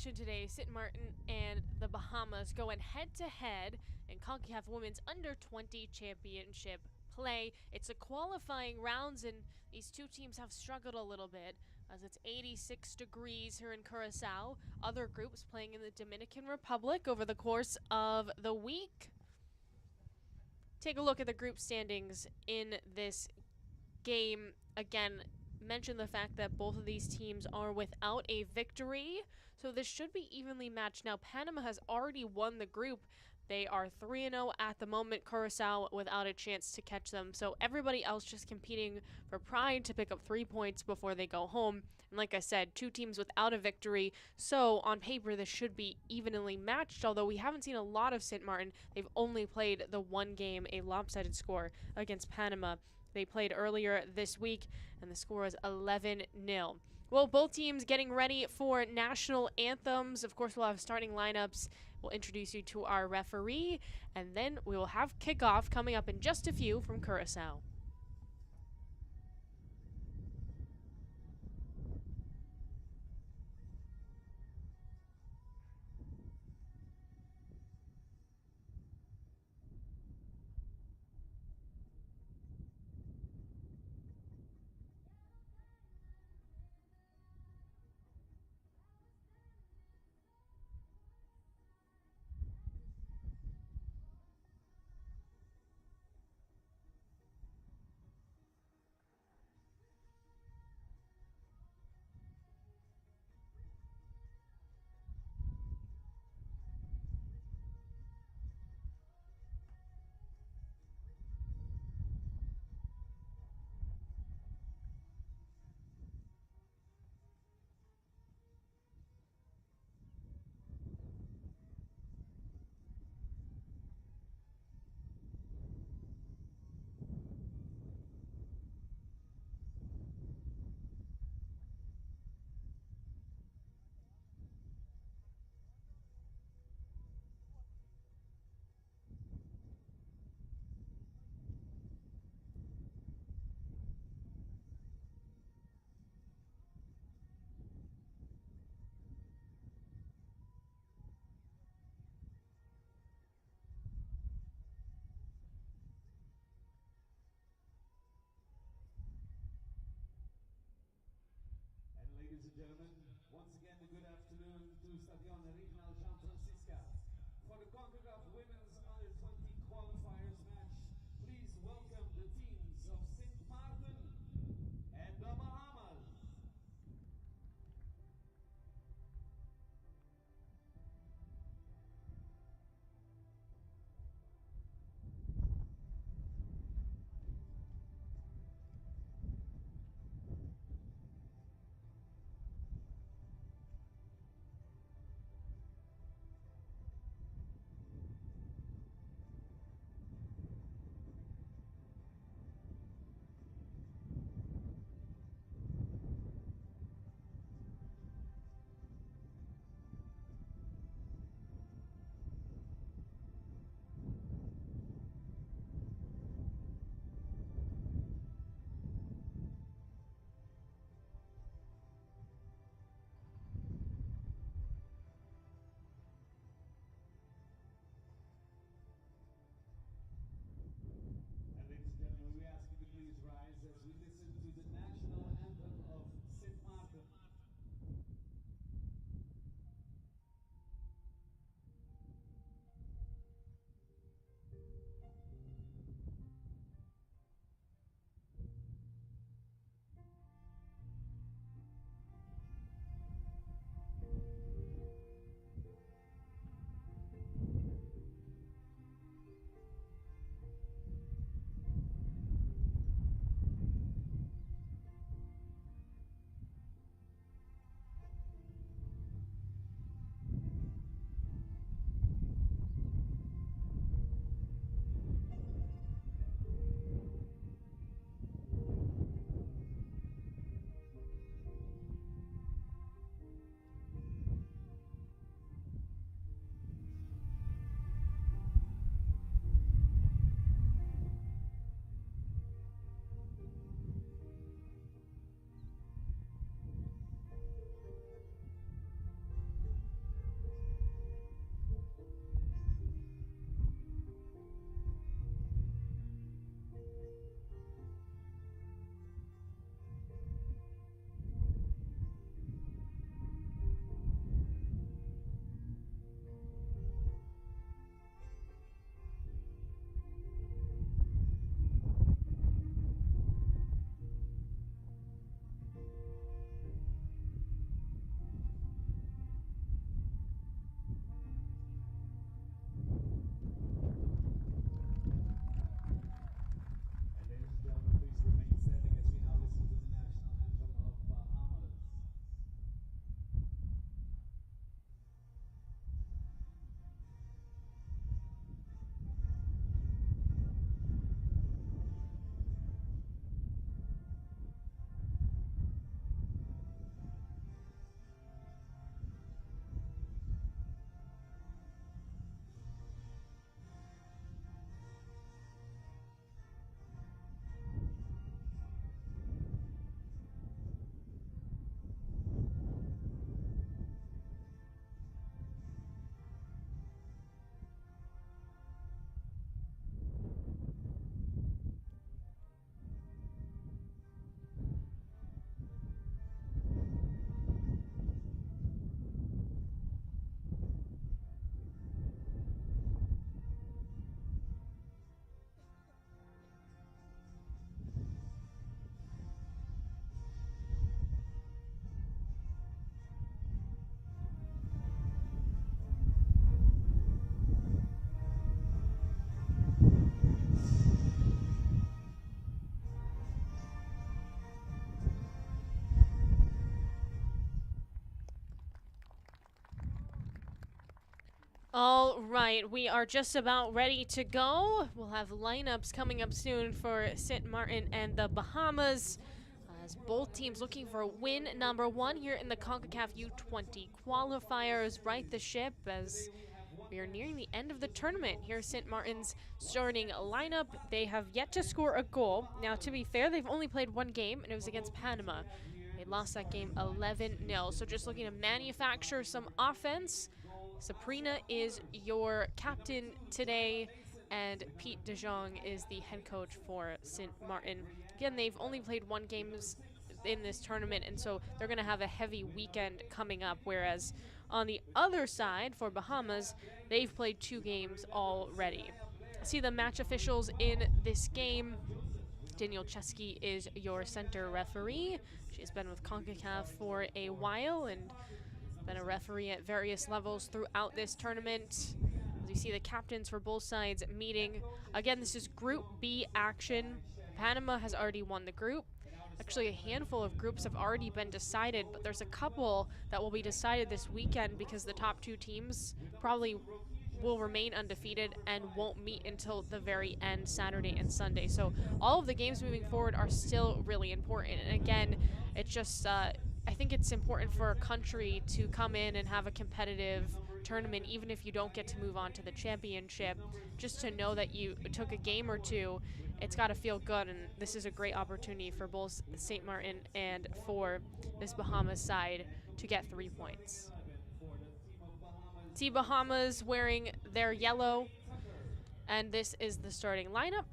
action today. Sint Maarten and the Bahamas going head-to-head in Concacaf Women's Under-20 Championship play. It's a qualifying rounds, and these two teams have struggled a little bit as it's 86 degrees here in Curacao. Other groups playing in the Dominican Republic over the course of the week. Take a look at the group standings in this game. Again, mention the fact that both of these teams are without a victory, so this should be evenly matched. Now, Panama has already won the group. They are 3-0 at the moment. Curacao without a chance to catch them, so everybody else just competing for pride to pick up 3 points before they go home. And like I said, two teams without a victory, so on paper this should be evenly matched, although we haven't seen a lot of Sint Maarten. They've only played the one game, a lopsided score against Panama. They played earlier this week, and the score is 11-0. Well, both teams getting ready for national anthems. Of course, we'll have starting lineups. We'll introduce you to our referee, and then we will have kickoff coming up in just a few from Curacao. Ladies and gentlemen, once again, a good afternoon to Stadion Rignaal Francisca. For the Concacaf Women's Under-20 Qualifiers match, please welcome the teams of Sint Maarten and the Bahamas. All right, we are just about ready to go. We'll have lineups coming up soon for Sint Maarten and the Bahamas, as both teams looking for win number 1 here in the Concacaf U20 qualifiers. Right the ship as we are nearing the end of the tournament. Here's Sint Maarten's starting lineup. They have yet to score a goal. Now, to be fair, they've only played one game, and it was against Panama. They lost that game 11-0. So just looking to manufacture some offense. Sabrina is your captain today, and Pete De Jong is the head coach for Sint Maarten. Again, they've only played one game in this tournament, and so they're going to have a heavy weekend coming up, whereas on the other side, for Bahamas, they've played 2 games already. See the match officials in this game. Danielle Chesky is your center referee. She's been with Concacaf for a while and been a referee at various levels throughout this tournament. As you see the captains for both sides meeting. Again, this is Group B action. Panama has already won the group. Actually, a handful of groups have already been decided, but there's a couple that will be decided this weekend because the top 2 teams probably will remain undefeated and won't meet until the very end, Saturday and Sunday. So all of the games moving forward are still really important. And again, it's just I think it's important for a country to come in and have a competitive tournament, even if you don't get to move on to the championship, just to know that you took a game or 2. It's got to feel good, and this is a great opportunity for both Sint Maarten and for this Bahamas side to get 3 points. Team Bahamas wearing their yellow, and this is the starting lineup.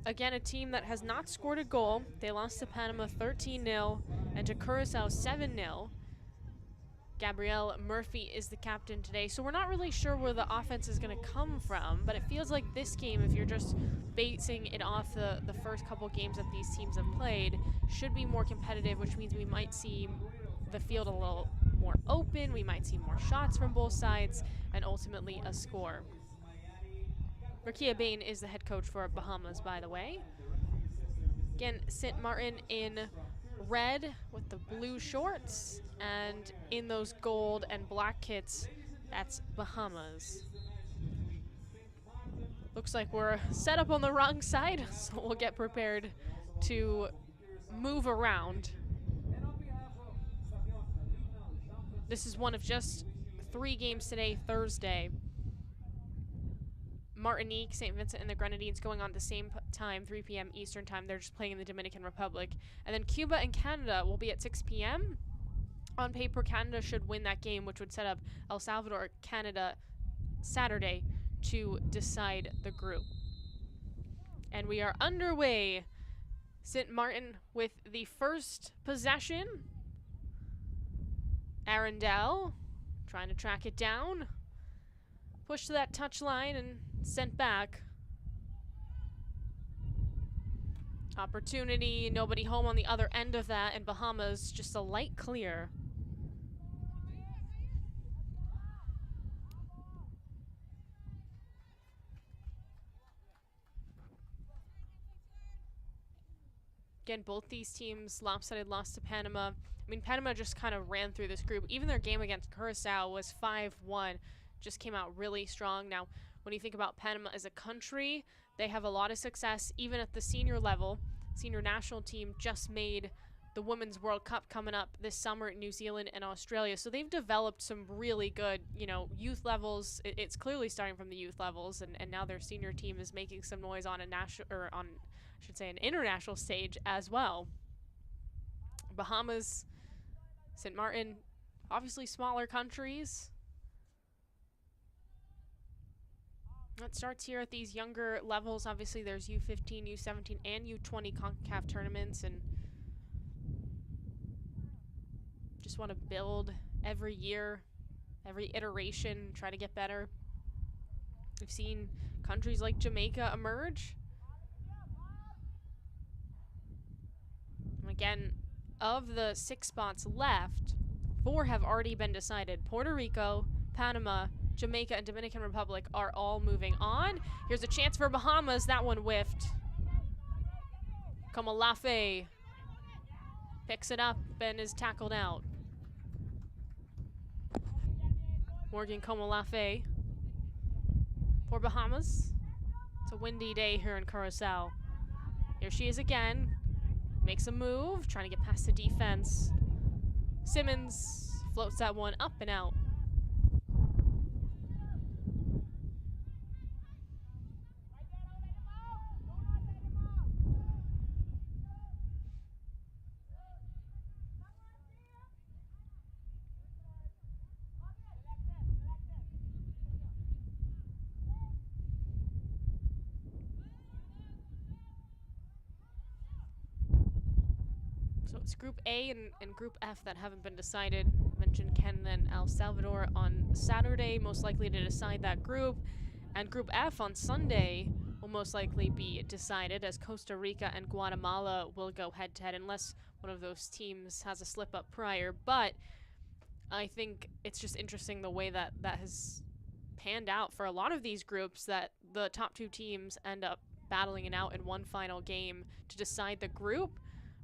Again, a team that has not scored a goal. They lost to Panama 13-0 and to Curacao 7-0. Gabrielle Murphy is the captain today, so we're not really sure where the offense is going to come from, but it feels like this game, if you're just basing it off the first couple games that these teams have played, should be more competitive, which means we might see the field a little more open, we might see more shots from both sides, and ultimately a score. Rakia Bain is the head coach for Bahamas, by the way. Again, Sint Maarten in red with the blue shorts, and in those gold and black kits, that's Bahamas. Looks like we're set up on the wrong side, so we'll get prepared to move around. This is one of just 3 games today, Thursday. Martinique, St. Vincent, and the Grenadines going on at the same time, 3 p.m. Eastern time. They're just playing in the Dominican Republic. And then Cuba and Canada will be at 6 p.m. On paper, Canada should win that game, which would set up El Salvador, Canada, Saturday to decide the group. And we are underway. Sint Maarten with the first possession. Arundel trying to track it down. Push to that touch line and sent back. Opportunity, nobody home on the other end of that, and Bahamas just a light clear. Again, both these teams lopsided loss to Panama. I mean, Panama just kind of ran through this group. Even their game against Curacao was 5-1. Just came out really strong. Now, when you think about Panama as a country, they have a lot of success even at the senior level. Senior national team just made the Women's World Cup coming up this summer in New Zealand and Australia. So they've developed some really good, youth levels. It's clearly starting from the youth levels, and now their senior team is making some noise on an international stage as well. Bahamas, Sint Maarten, obviously smaller countries. It starts here at these younger levels. Obviously, there's U15, U17, and U20 Concacaf tournaments, and just want to build every year, every iteration, try to get better. We've seen countries like Jamaica emerge. And again, of the 6 spots left, 4 have already been decided. Puerto Rico, Panama, Jamaica, and Dominican Republic are all moving on. Here's a chance for Bahamas. That one whiffed. Komalafe picks it up and is tackled out. Morgan Komalafe for Bahamas. It's a windy day here in Curacao. Here she is again. Makes a move, trying to get past the defense. Simmons floats that one up and out. So it's Group A and Group F that haven't been decided. I mentioned Canada and El Salvador on Saturday, most likely to decide that group. And Group F on Sunday will most likely be decided, as Costa Rica and Guatemala will go head-to-head unless one of those teams has a slip-up prior. But I think it's just interesting the way that has panned out for a lot of these groups, that the top two teams end up battling it out in one final game to decide the group.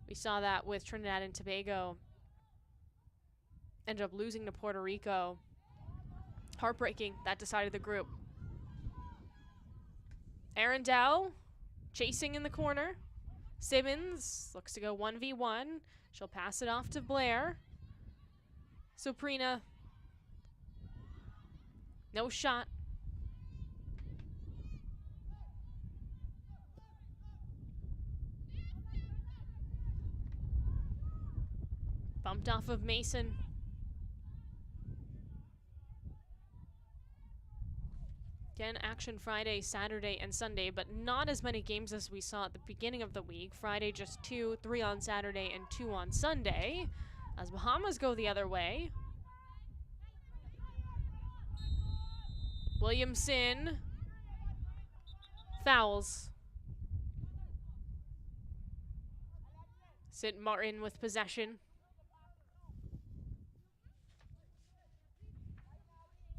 We saw that with Trinidad and Tobago. Ended up losing to Puerto Rico. Heartbreaking. That decided the group. Arundel chasing in the corner. Simmons looks to go 1v1. She'll pass it off to Blair. Suprina. No shot. Bumped off of Mason. Again, action Friday, Saturday, and Sunday, but not as many games as we saw at the beginning of the week. Friday just 2, 3 on Saturday, and 2 on Sunday. As Bahamas go the other way. Williamson fouls. St. Maarten with possession.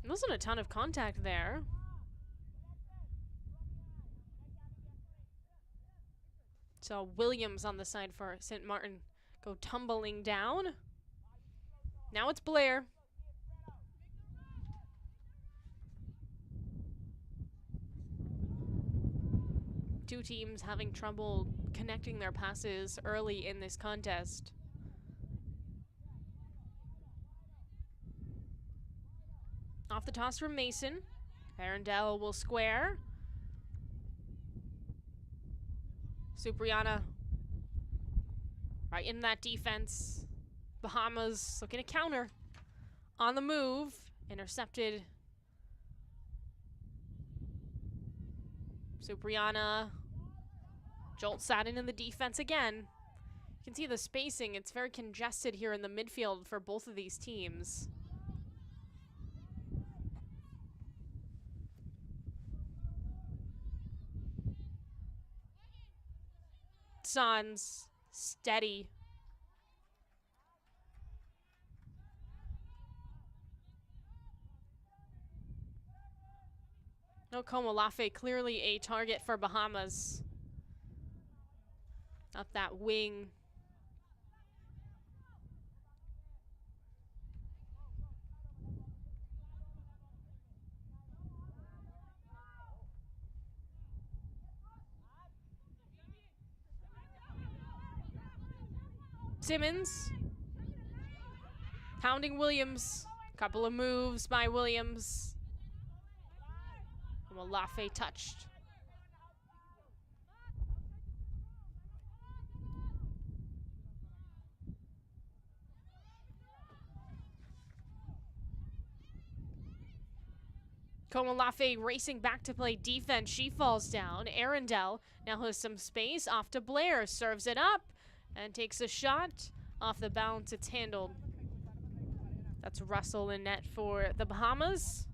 There wasn't a ton of contact there. So Williams on the side for St. Maarten go tumbling down. Now it's Blair. Two teams having trouble connecting their passes early in this contest. Off the toss from Mason. Arundel will square. Supriana right in that defense. Bahamas looking to counter. On the move. Intercepted. Supriana jolts that in the defense again. You can see the spacing. It's very congested here in the midfield for both of these teams. Sans steady. No Komolafe, clearly a target for Bahamas. Up that wing. Simmons. Pounding Williams. Couple of moves by Williams. Komolafe touched. Komolafe racing back to play defense. She falls down. Arundel now has some space. Off to Blair. Serves it up and takes a shot. Off the bounce, it's handled. That's Russell in net for the Bahamas.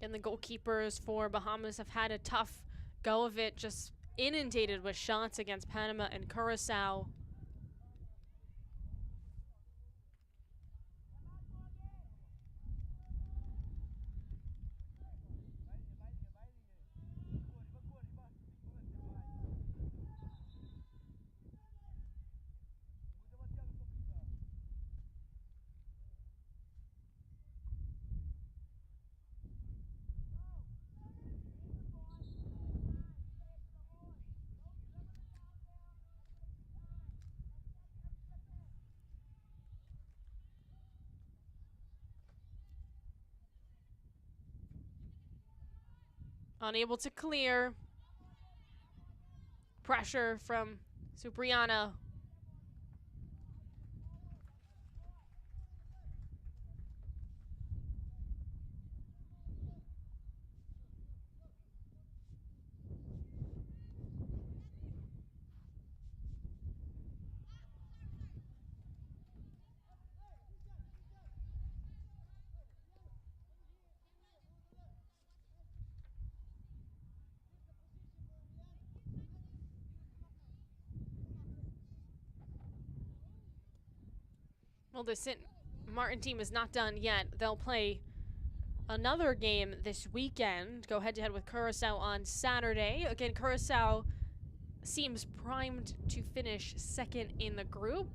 And the goalkeepers for Bahamas have had a tough go of it, just inundated with shots against Panama and Curacao. Unable to clear. Pressure from Supriana. Well, the Sint Maarten team is not done yet. They'll play another game this weekend. Go head-to-head with Curacao on Saturday. Again, Curacao seems primed to finish second in the group.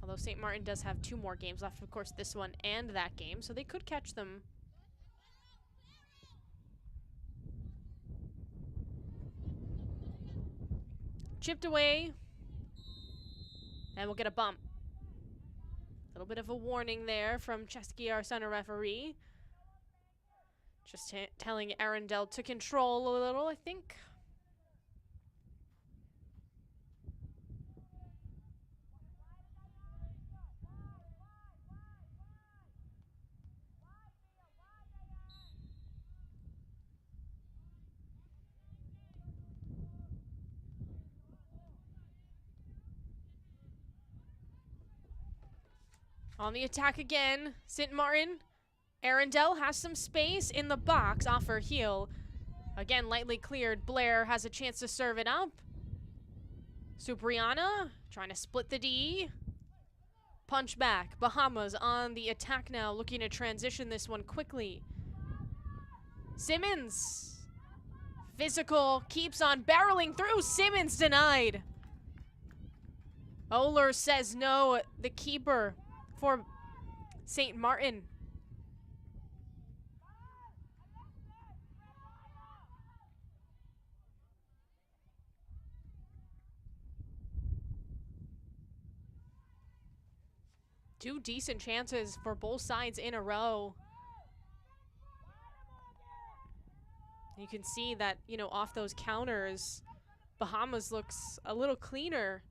Although St. Maarten does have 2 more games left, of course, this one and that game, so they could catch them. Chipped away. And we'll get a bump. A little bit of a warning there from Chesky, our center referee. Just telling Arundel to control a little, I think. On the attack again, St. Maarten. Arundel has some space in the box off her heel. Again, lightly cleared. Blair has a chance to serve it up. Supriana trying to split the D. Punch back. Bahamas on the attack now, looking to transition this one quickly. Simmons. Physical, keeps on barreling through. Simmons denied. Oler says no, the keeper for St. Maarten. Two decent chances for both sides in a row. You can see that, you know, off those counters, Bahamas looks a little cleaner.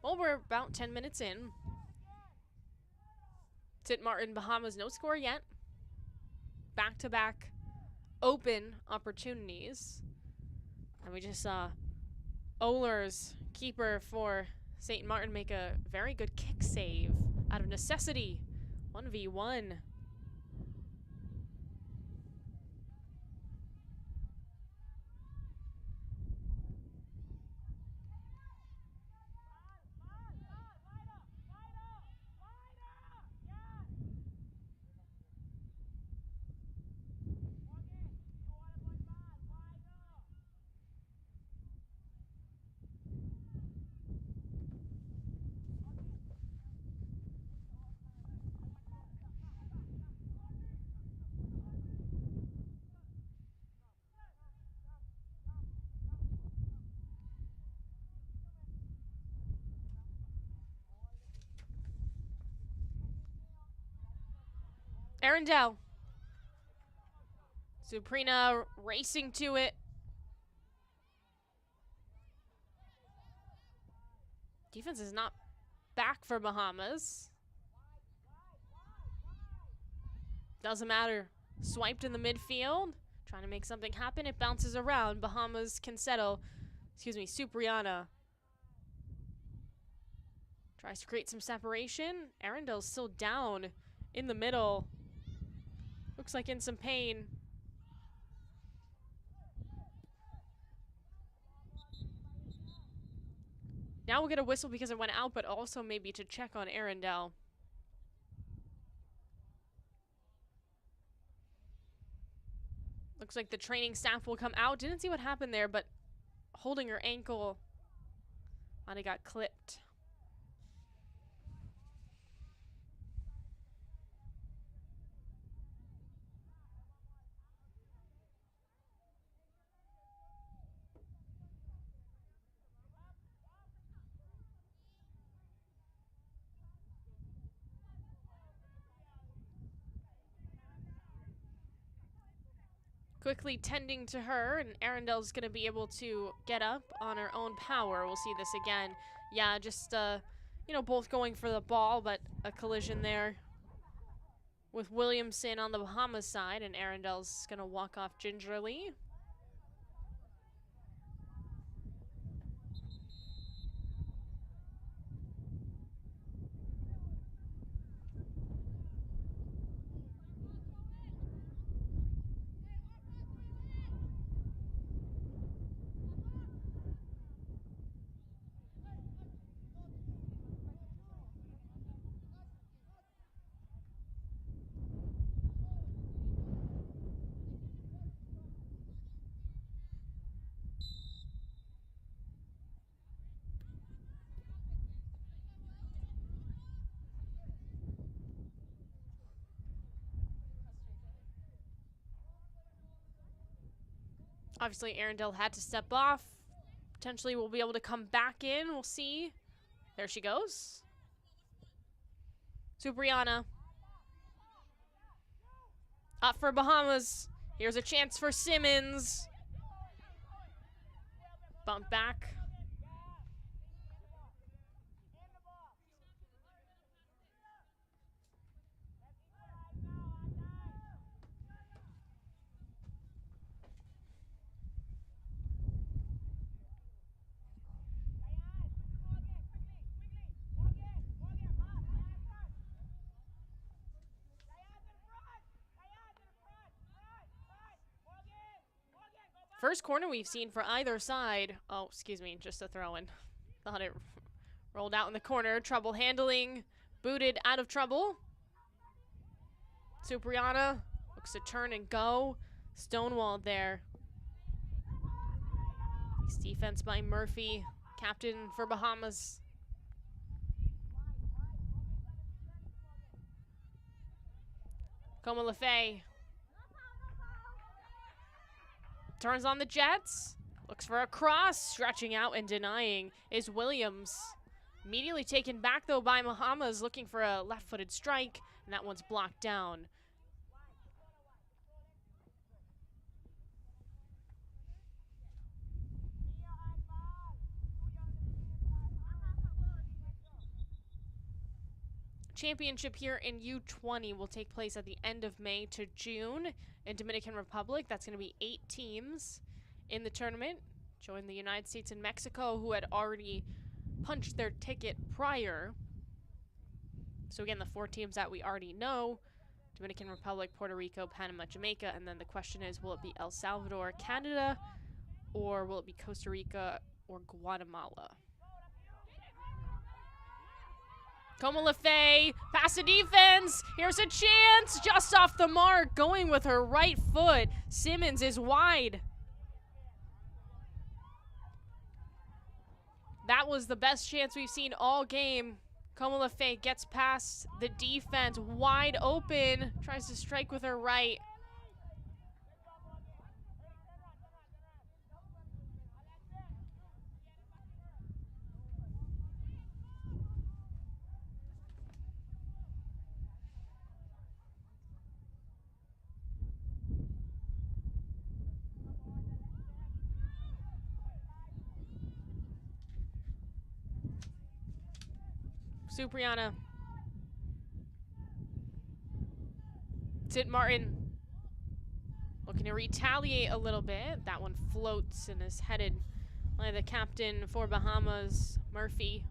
Well, we're about 10 minutes in. St. Maarten, Bahamas, no score yet. Back-to-back open opportunities. And we just saw Oler's keeper for St. Maarten make a very good kick save out of necessity. 1v1. Arundel. Supriana racing to it. Defense is not back for Bahamas. Doesn't matter. Swiped in the midfield. Trying to make something happen. It bounces around. Bahamas can settle. Excuse me, Supriana. Tries to create some separation. Arundel's still down in the middle. Looks like in some pain. Now we'll get a whistle because it went out, but also maybe to check on Arundel. Looks like the training staff will come out. Didn't see what happened there, but holding her ankle Might have got clipped. Quickly tending to her, and Arundel's going to be able to get up on her own power. We'll see this again. Yeah, just, you know, both going for the ball, but a collision there with Williamson on the Bahamas side, and Arundel's going to walk off gingerly. Obviously, Arundel had to step off. Potentially will be able to come back in. We'll see. There she goes. Supriana. Up for Bahamas. Here's a chance for Simmons. Bump back. First corner we've seen for either side. Oh, excuse me, just a throw-in. Thought it rolled out in the corner. Trouble handling. Booted out of trouble. Supriana looks to turn and go. Stonewalled there. Nice defense by Murphy, captain for Bahamas. Komalafe. Turns on the Jets. Looks for a cross. Stretching out and denying is Williams. Immediately taken back, though, by Bahamas, looking for a left-footed strike, and that one's blocked down. Championship here in U20 will take place at the end of May to June in Dominican Republic. That's going to be 8 teams in the tournament. Join the United States and Mexico, who had already punched their ticket prior. So again, the 4 teams that we already know: Dominican Republic, Puerto Rico, Panama, Jamaica, and then the question is, will it be El Salvador, Canada, or will it be Costa Rica or Guatemala? Komalafe, pass the defense. Here's a chance, just off the mark, going with her right foot. Simmons is wide. That was the best chance we've seen all game. Komalafe gets past the defense, wide open, tries to strike with her right. Supriana. Sint Maarten looking to retaliate a little bit. That one floats and is headed by the captain for Bahamas, Murphy.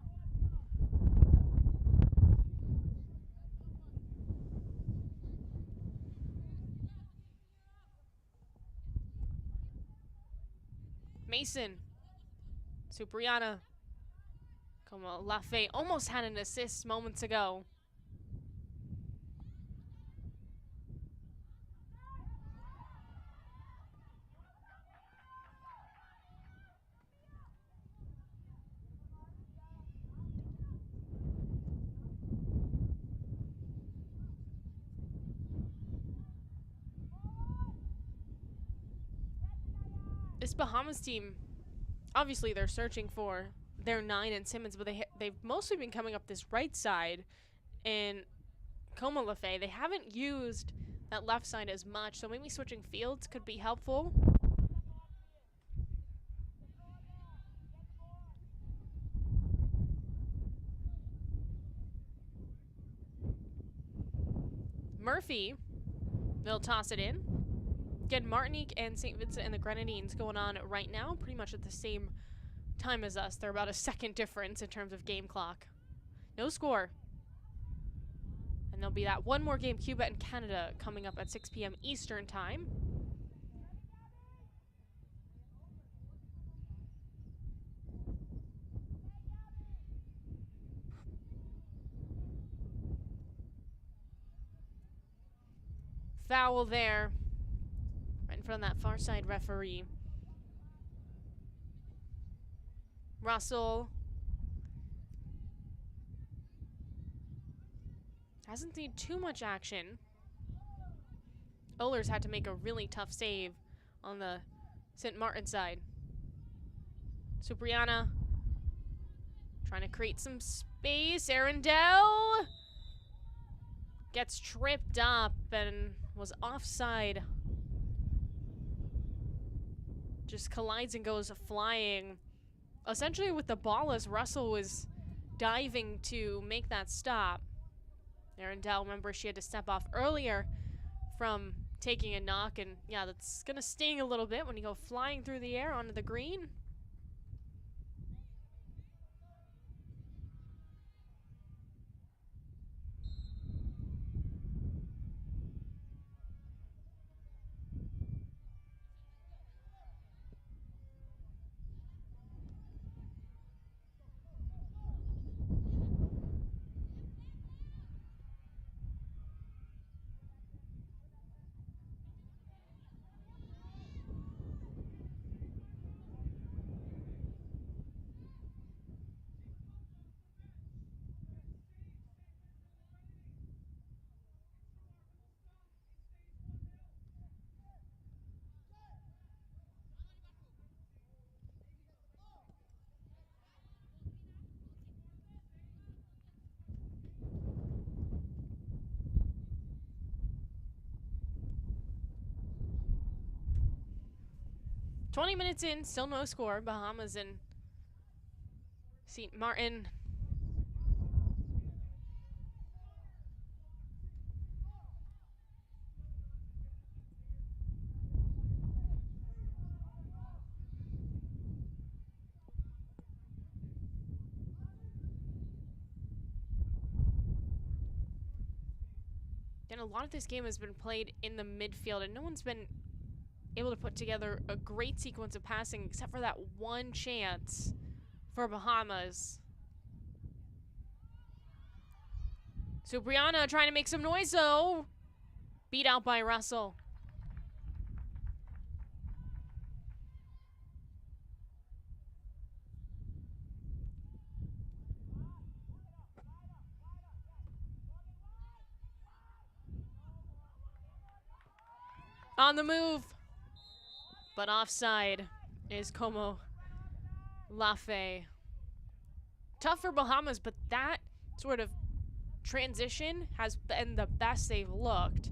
Mason. Supriana. Komalafe almost had an assist moments ago. This Bahamas team, obviously they're searching for their 9 and Simmons, but they've mostly been coming up this right side in Comalafe. They haven't used that left side as much, so maybe switching fields could be helpful. Murphy, they'll toss it in. Again, Martinique and St. Vincent and the Grenadines going on right now, pretty much at the same time as us. They're about a second difference in terms of game clock. No score. And there'll be that one more game, Cuba and Canada, coming up at 6 p.m. Eastern time. Foul there. Right in front of that far side referee. Russell hasn't seen too much action. Ohlers had to make a really tough save on the St. Maarten side. Supriana trying to create some space. Arundel gets tripped up and was offside. Just collides and goes flying. Essentially with the ball as Russell was diving to make that stop. Arundel, remember, she had to step off earlier from taking a knock, and yeah, that's gonna sting a little bit when you go flying through the air onto the green. "20 minutes in, still no score. Bahamas and St. Maarten. And a lot of this game has been played in the midfield, and no one's been able to put together a great sequence of passing except for that one chance for Bahamas. Supriana trying to make some noise, though. Beat out by Russell. On the move. But offside is Como Lafe. Tough for Bahamas, but that sort of transition has been the best they've looked.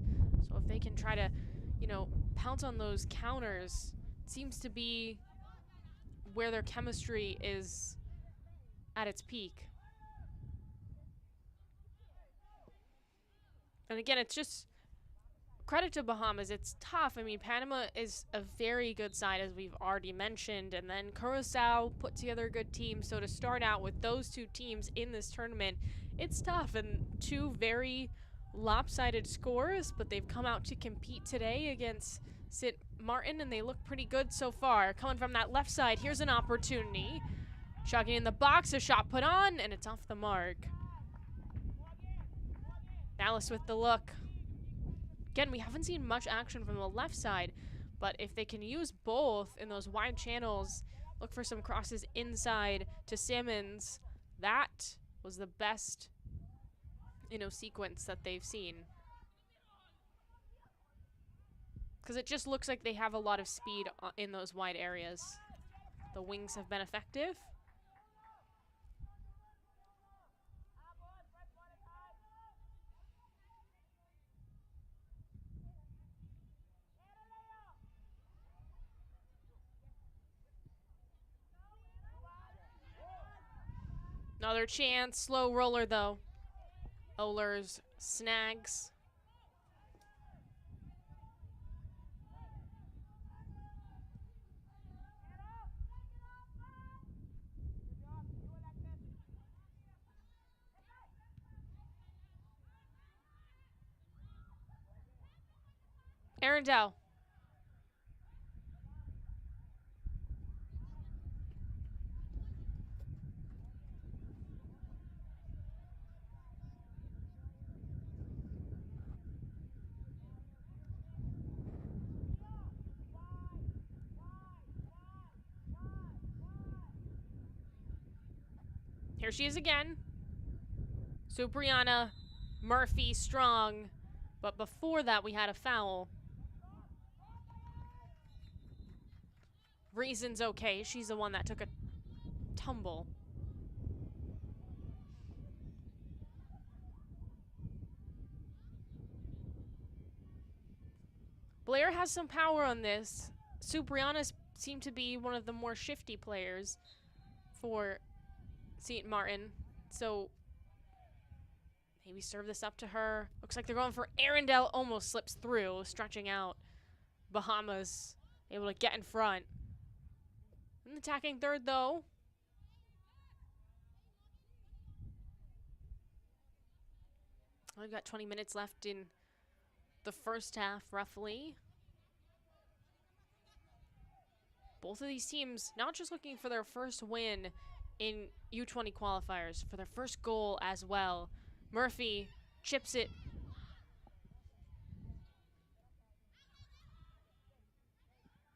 So if they can try to, you know, pounce on those counters, it seems to be where their chemistry is at its peak. And again, it's just credit to Bahamas. It's tough. I mean, Panama is a very good side, as we've already mentioned, and then Curacao put together a good team. So to start out with those two teams in this tournament, it's tough, and two very lopsided scores, but they've come out to compete today against St. Maarten, and they look pretty good so far. Coming from that left side, here's an opportunity. Chugging in the box, a shot put on, and it's off the mark. Dallas with the look. Again, we haven't seen much action from the left side, but if they can use both in those wide channels, look for some crosses inside to Simmons, that was the best, you know, sequence that they've seen. because it just looks like they have a lot of speed in those wide areas. The wings have been effective. Another chance. Slow roller, though. Ohlers snags. Arundel. Here she is again. Supriana, Murphy, strong. But before that, we had a foul. Reason's okay. She's the one that took a tumble. Blair has some power on this. Supriana seemed to be one of the more shifty players for St. Maarten. So maybe serve this up to her. Looks like they're going for Arundel. Almost slips through, stretching out. Bahamas able to get in front. An attacking third, though. We've got 20 minutes left in the first half, roughly. Both of these teams not just looking for their first win in U20 qualifiers, for their first goal as well. Murphy chips it.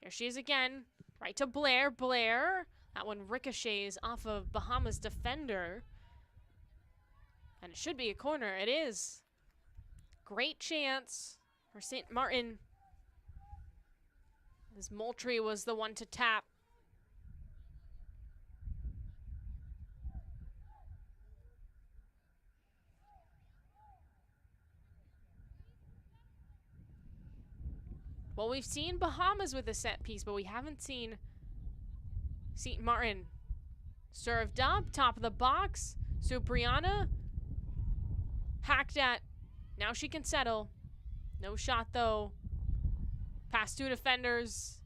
Here she is again. Right to Blair. Blair. That one ricochets off of Bahamas defender. And it should be a corner. It is. Great chance for St. Maarten. As Moultrie was the one to tap. Well, we've seen Bahamas with a set piece, but we haven't seen St. Maarten. Served up, top of the box. Supriana hacked at. Now she can settle. No shot, though. Past two defenders.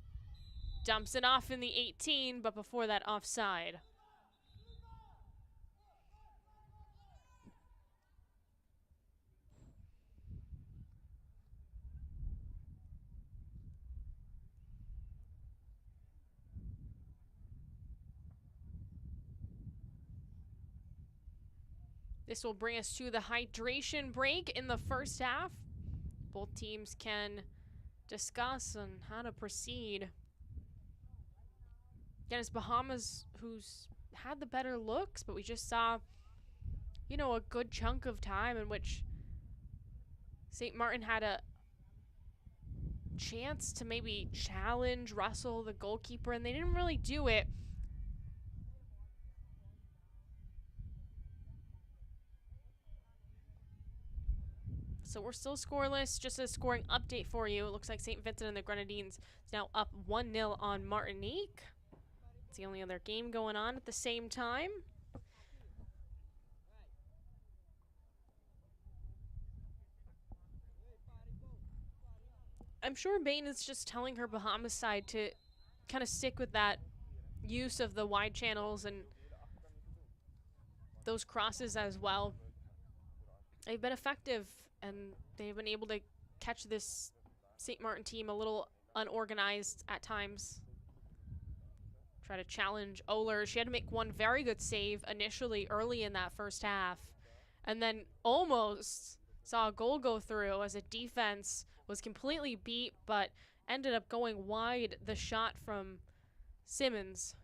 Dumps it off in the 18, but before that, offside. This will bring us to the hydration break in the first half. Both teams can discuss on how to proceed. Again, it's Bahamas who's had the better looks, but we just saw, you know, a good chunk of time in which St. Maarten had a chance to maybe challenge Russell, the goalkeeper, and they didn't really do it. So we're still scoreless. Just a scoring update for you. It looks like St. Vincent and the Grenadines is now up 1-0 on Martinique. It's the only other game going on at the same time. I'm sure Bain is just telling her Bahamas side to kind of stick with that use of the wide channels and those crosses as well. They've been effective, and they've been able to catch this St. Maarten team a little unorganized at times. Try to challenge Ohlers. She had to make one very good save initially early in that first half, and then almost saw a goal go through as a defense was completely beat, but ended up going wide the shot from Simmons.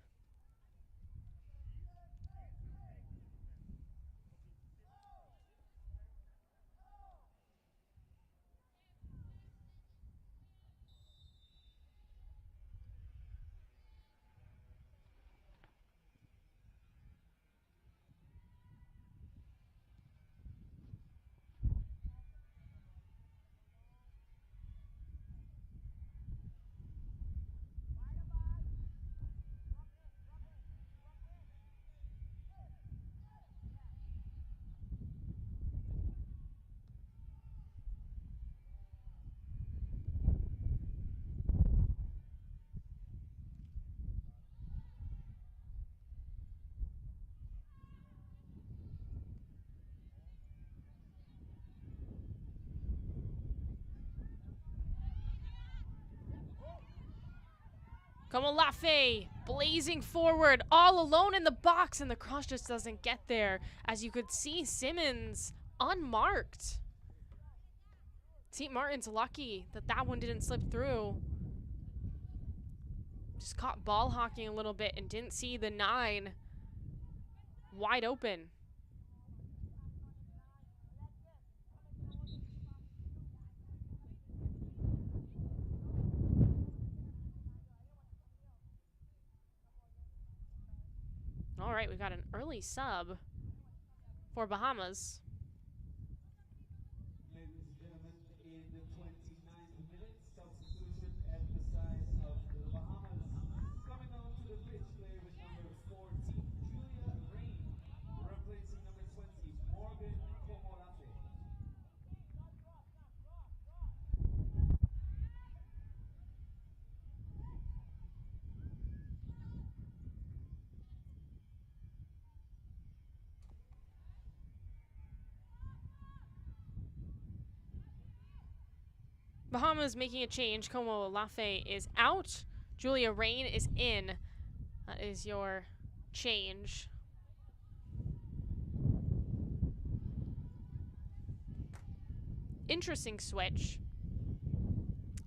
Komolafe blazing forward, all alone in the box, and the cross just doesn't get there. As you could see, Simmons unmarked. St. Maarten's lucky that that one didn't slip through. Just caught ball hawking a little bit and didn't see the 9 wide open. All right, we got an early sub for Bahamas. Ladies and gentlemen, in the 29th minute, substitution at the side of the Bahamas. Coming on to the pitch, play with number 14, Julia Rain, replacing number 20, Morgan Komolafe. Bahamas making a change. Komolafe is out. Julia Rain is in. That is your change. Interesting switch.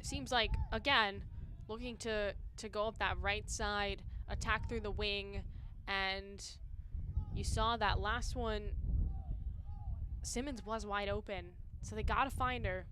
Seems like, again, looking to go up that right side, attack through the wing, and you saw that last one, Simmons was wide open, so they gotta find her.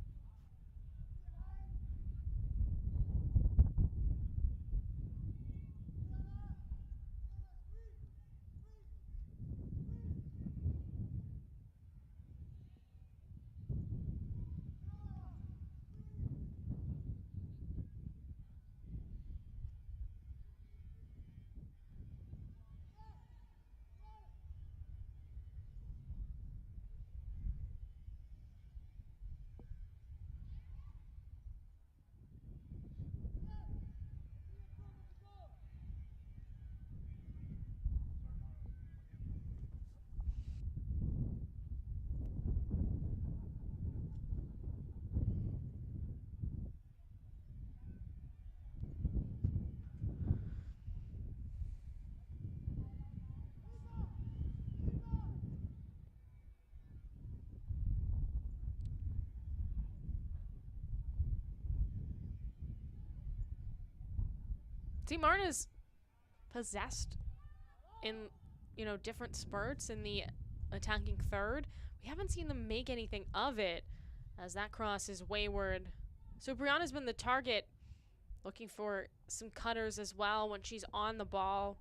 St. Maarten is possessed in, different spurts in the attacking third. We haven't seen them make anything of it as that cross is wayward. So Brianna's been the target, looking for some cutters as well when she's on the ball.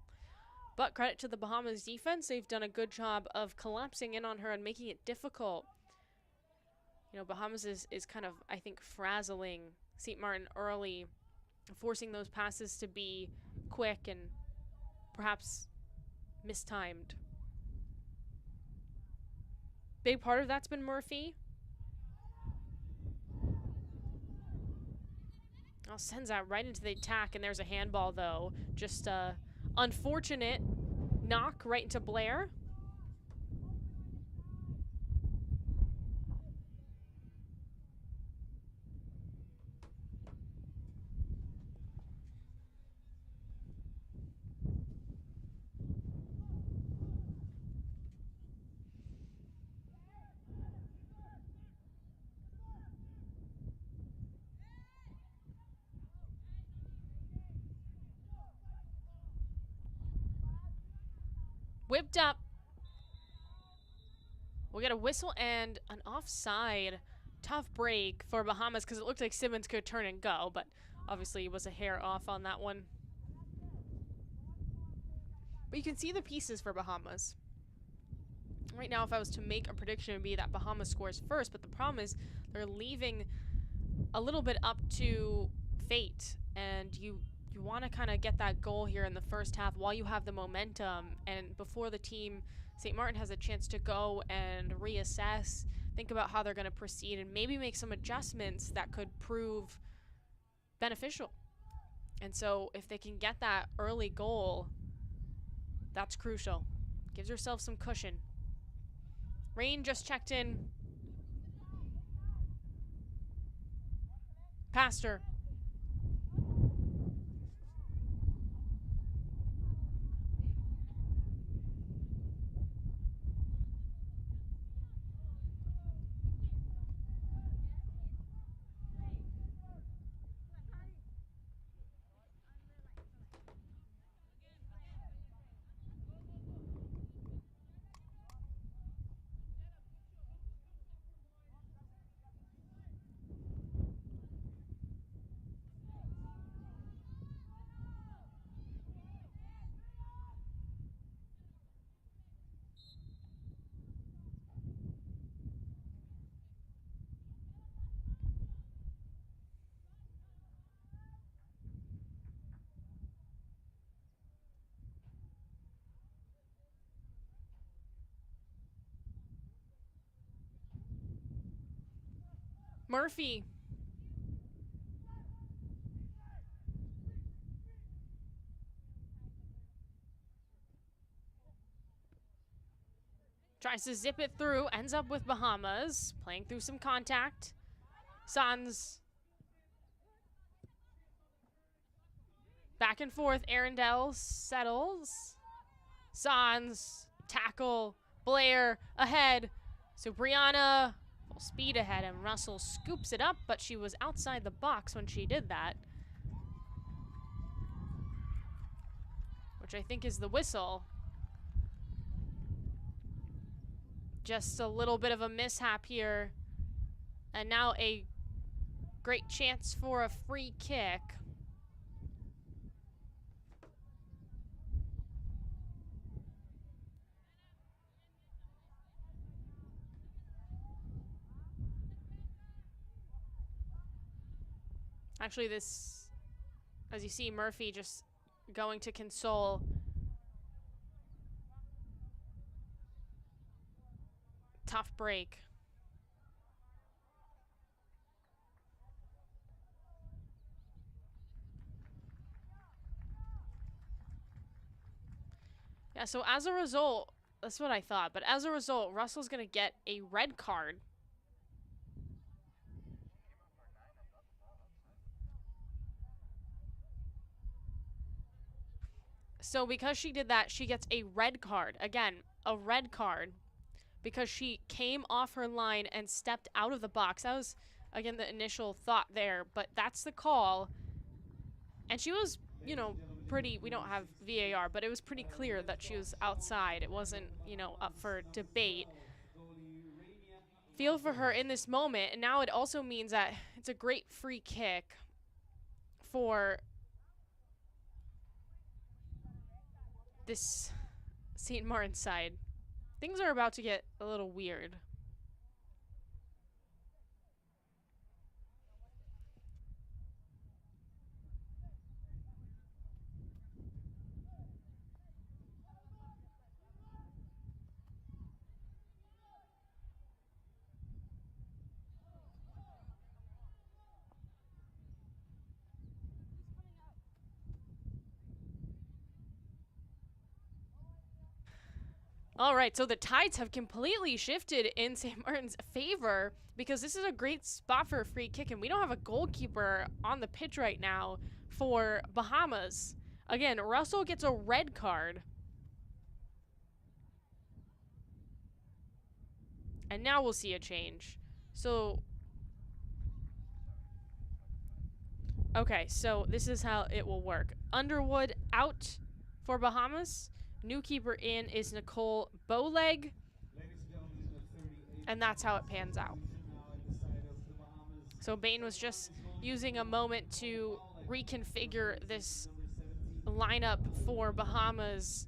But credit to the Bahamas defense, they've done a good job of collapsing in on her and making it difficult. Bahamas is kind of, I think, frazzling St. Maarten early, forcing those passes to be quick and perhaps mistimed. Big part of that's been Murphy. Sends that right into the attack, and there's a handball, though. Just a unfortunate knock right into Blair. Whipped up. We'll get a whistle and an offside. Tough break for Bahamas because it looked like Simmons could turn and go, but obviously it was a hair off on that one. But you can see the pieces for Bahamas. Right now, if I was to make a prediction, it would be that Bahamas scores first, but the problem is they're leaving a little bit up to fate, and you want to kind of get that goal here in the first half while you have the momentum and before the team, St. Maarten, has a chance to go and reassess, think about how they're going to proceed, and maybe make some adjustments that could prove beneficial. And so if they can get that early goal, that's crucial. Gives yourself some cushion. Rain just checked in. Past her. Murphy. Tries to zip it through, ends up with Bahamas, playing through some contact. Sans. Back and forth, Arundel settles. Sans, tackle, Blair, ahead. Supriana, full speed ahead, and Russell scoops it up, but she was outside the box when she did that. Which I think is the whistle. Just a little bit of a mishap here. And now a great chance for a free kick. Actually, this, as you see, Murphy just going to console. Tough break. Yeah, so as a result, that's what I thought, but as a result, Russell's going to get a red card. So because she did that, she gets a red card. Again, a red card. Because she came off her line and stepped out of the box. That was, again, the initial thought there. But that's the call. And she was, you know, pretty... We don't have VAR, but it was pretty clear that she was outside. It wasn't, you know, up for debate. Feel for her in this moment. And now it also means that it's a great free kick for this St. Maarten side. Things are about to get a little weird. All right, so the tides have completely shifted in St. Maarten's favor because this is a great spot for a free kick, and we don't have a goalkeeper on the pitch right now for Bahamas. Again, Russell gets a red card. And now we'll see a change. So, okay, so this is how it will work. Underwood out for Bahamas. New keeper in is Nicole Bowleg. And that's how it pans out. So Bain was just using a moment to reconfigure this lineup for Bahamas.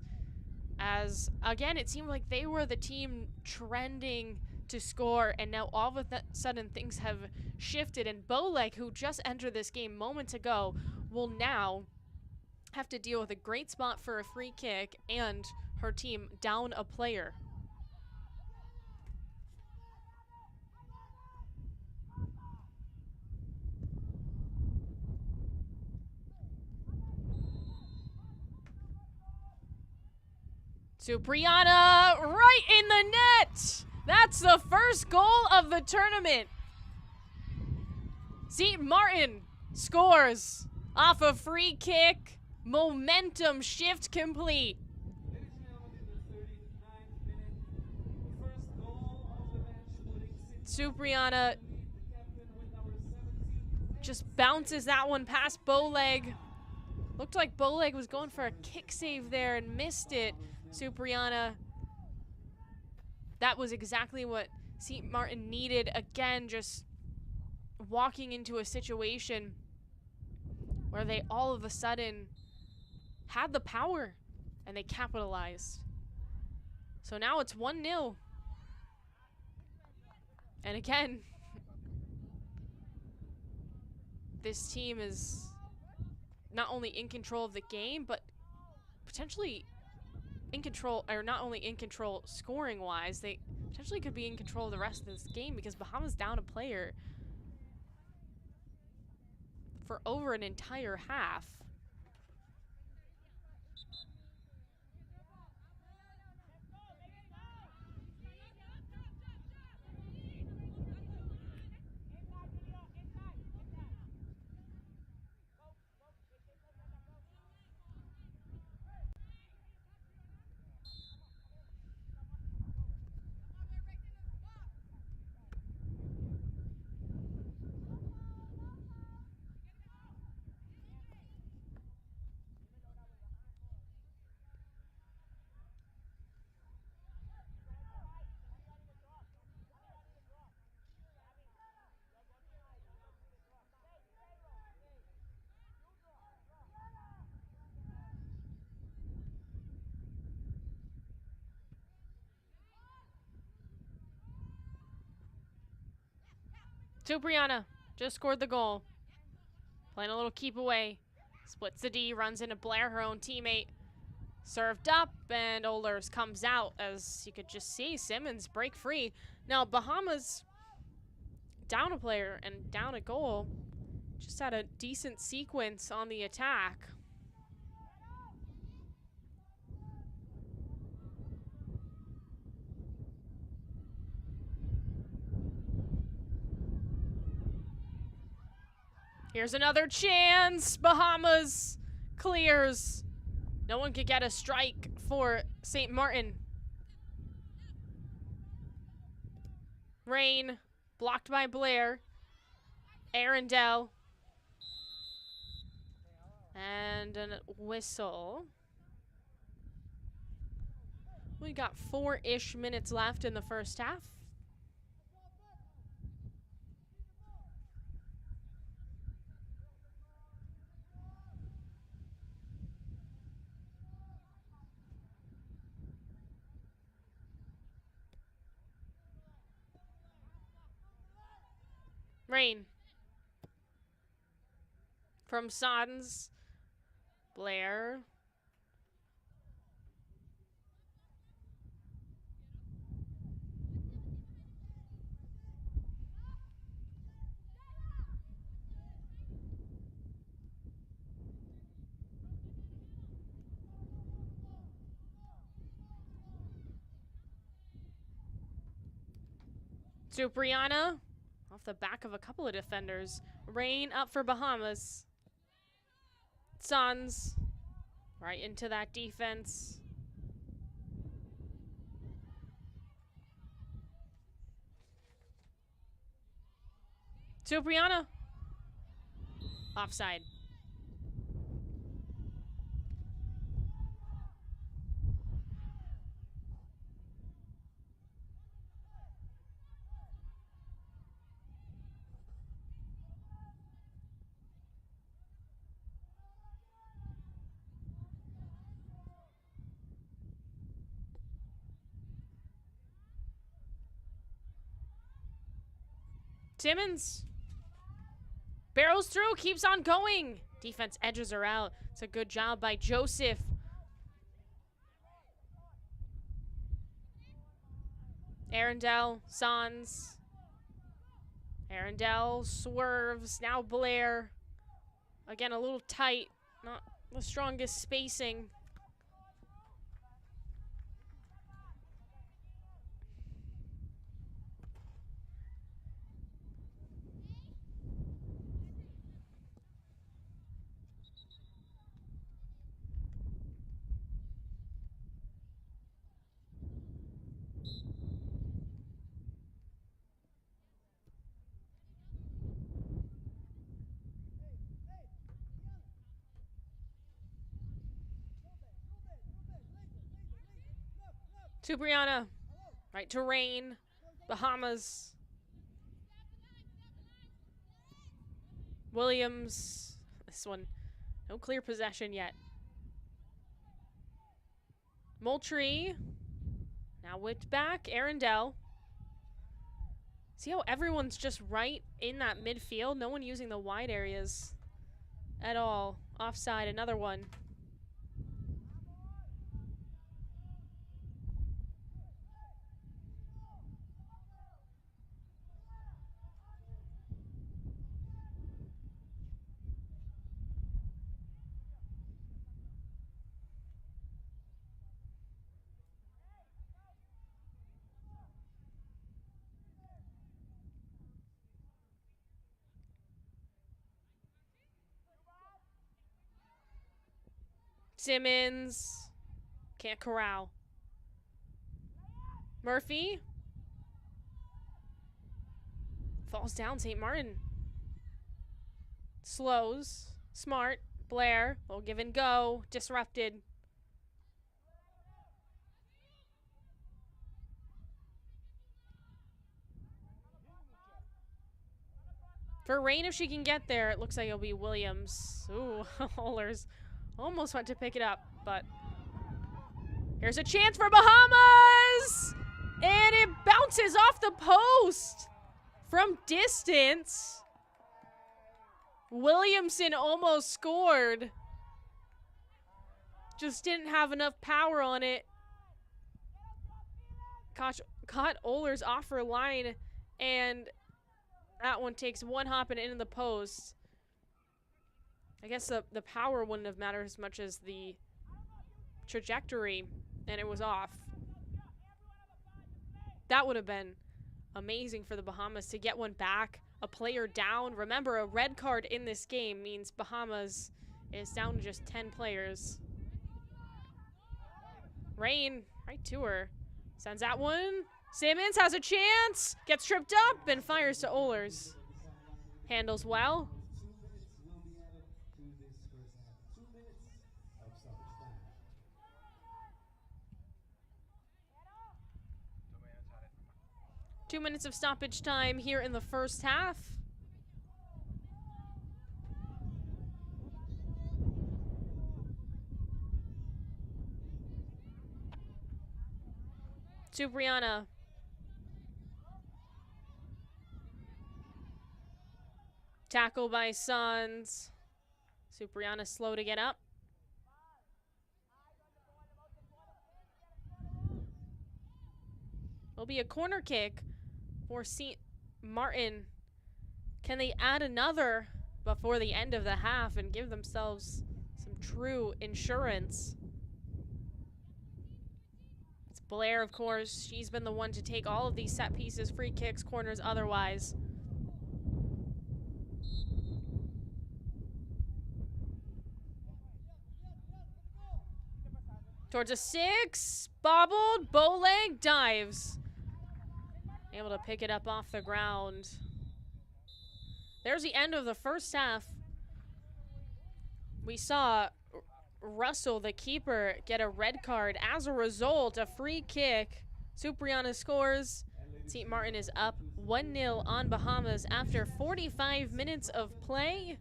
As, again, it seemed like they were the team trending to score. And now all of a sudden things have shifted. And Bowleg, who just entered this game moments ago, will now have to deal with a great spot for a free kick and her team down a player. Supriana right in the net! That's the first goal of the tournament. St. Maarten scores off a free kick. Momentum shift complete. Supriana just bounces that one past Bowleg. Looked like Bowleg was going for a kick save there and missed it. Supriana. That was exactly what St. Maarten needed. Again, just walking into a situation where they all of a sudden had the power, and they capitalized. So now it's 1-0. And again, this team is not only in control of the game, but potentially in control, or not only in control scoring-wise, they potentially could be in control of the rest of this game because Bahamas down a player. for over an entire half. Supriana just scored the goal. Playing a little keep away. Splits the D, runs into Blair, her own teammate. Served up, and Ohlers comes out, as you could just see Simmons break free. Now, Bahamas down a player and down a goal. Just had a decent sequence on the attack. Here's another chance. Bahamas clears. No one could get a strike for St. Maarten. Rain, blocked by Blair. Arundel. And a whistle. We got 4-ish minutes left in the first half. Rain. From Sons. Blair. Supriana. Off the back of a couple of defenders. Rain up for Bahamas. Sons. Right into that defense. Supriana. Offside. Simmons barrels through, keeps on going. Defense edges her out. It's a good job by Joseph. Arundel, Sans. Arundel swerves. Now Blair. Again, a little tight. Not the strongest spacing. Supriana. Right to Rain. Bahamas. Williams. This one, no clear possession yet. Moultrie. Now whipped back. Arundel. See how everyone's just right in that midfield? No one using the wide areas at all. Offside, another one. Simmons. Can't corral. Murphy. Falls down, St. Maarten. Slows. Smart. Blair. Will give and go. Disrupted. For Rain, if she can get there, it looks like it'll be Williams. Ooh, Ohlers almost went to pick it up, but here's a chance for Bahamas! And it bounces off the post from distance. Williamson almost scored. Just didn't have enough power on it. Caught Ohlers off her line, and that one takes one hop and into the post. I guess the power wouldn't have mattered as much as the trajectory, and it was off. That would have been amazing for the Bahamas to get one back, a player down. Remember, a red card in this game means Bahamas is down to just 10 players. Rain, right to her. Sends that one. Simmons has a chance, gets tripped up, and fires to Ohlers. Handles well. 2 minutes will be added to this first half. 2 minutes of stoppage time. 2 minutes of stoppage time here in the first half. Supriana. Tackle by Sons. Supriana slow to get up. It'll be a corner kick for St. Maarten. Can they add another before the end of the half and give themselves some true insurance? It's Blair, of course. She's been the one to take all of these set pieces, free kicks, corners, otherwise. Towards a 6, bobbled, bow leg, dives. Able to pick it up off the ground. There's the end of the first half. We saw Russell, the keeper, get a red card. As a result, a free kick. Supriana scores. St. Maarten is up 1-0 on Bahamas after 45 minutes of play.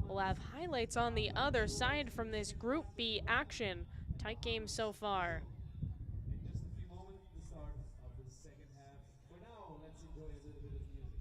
We'll have highlights on the other side from this Group B action. Tight game so far. In just a few moments, the start of the second half. For now, let's enjoy a little bit of music.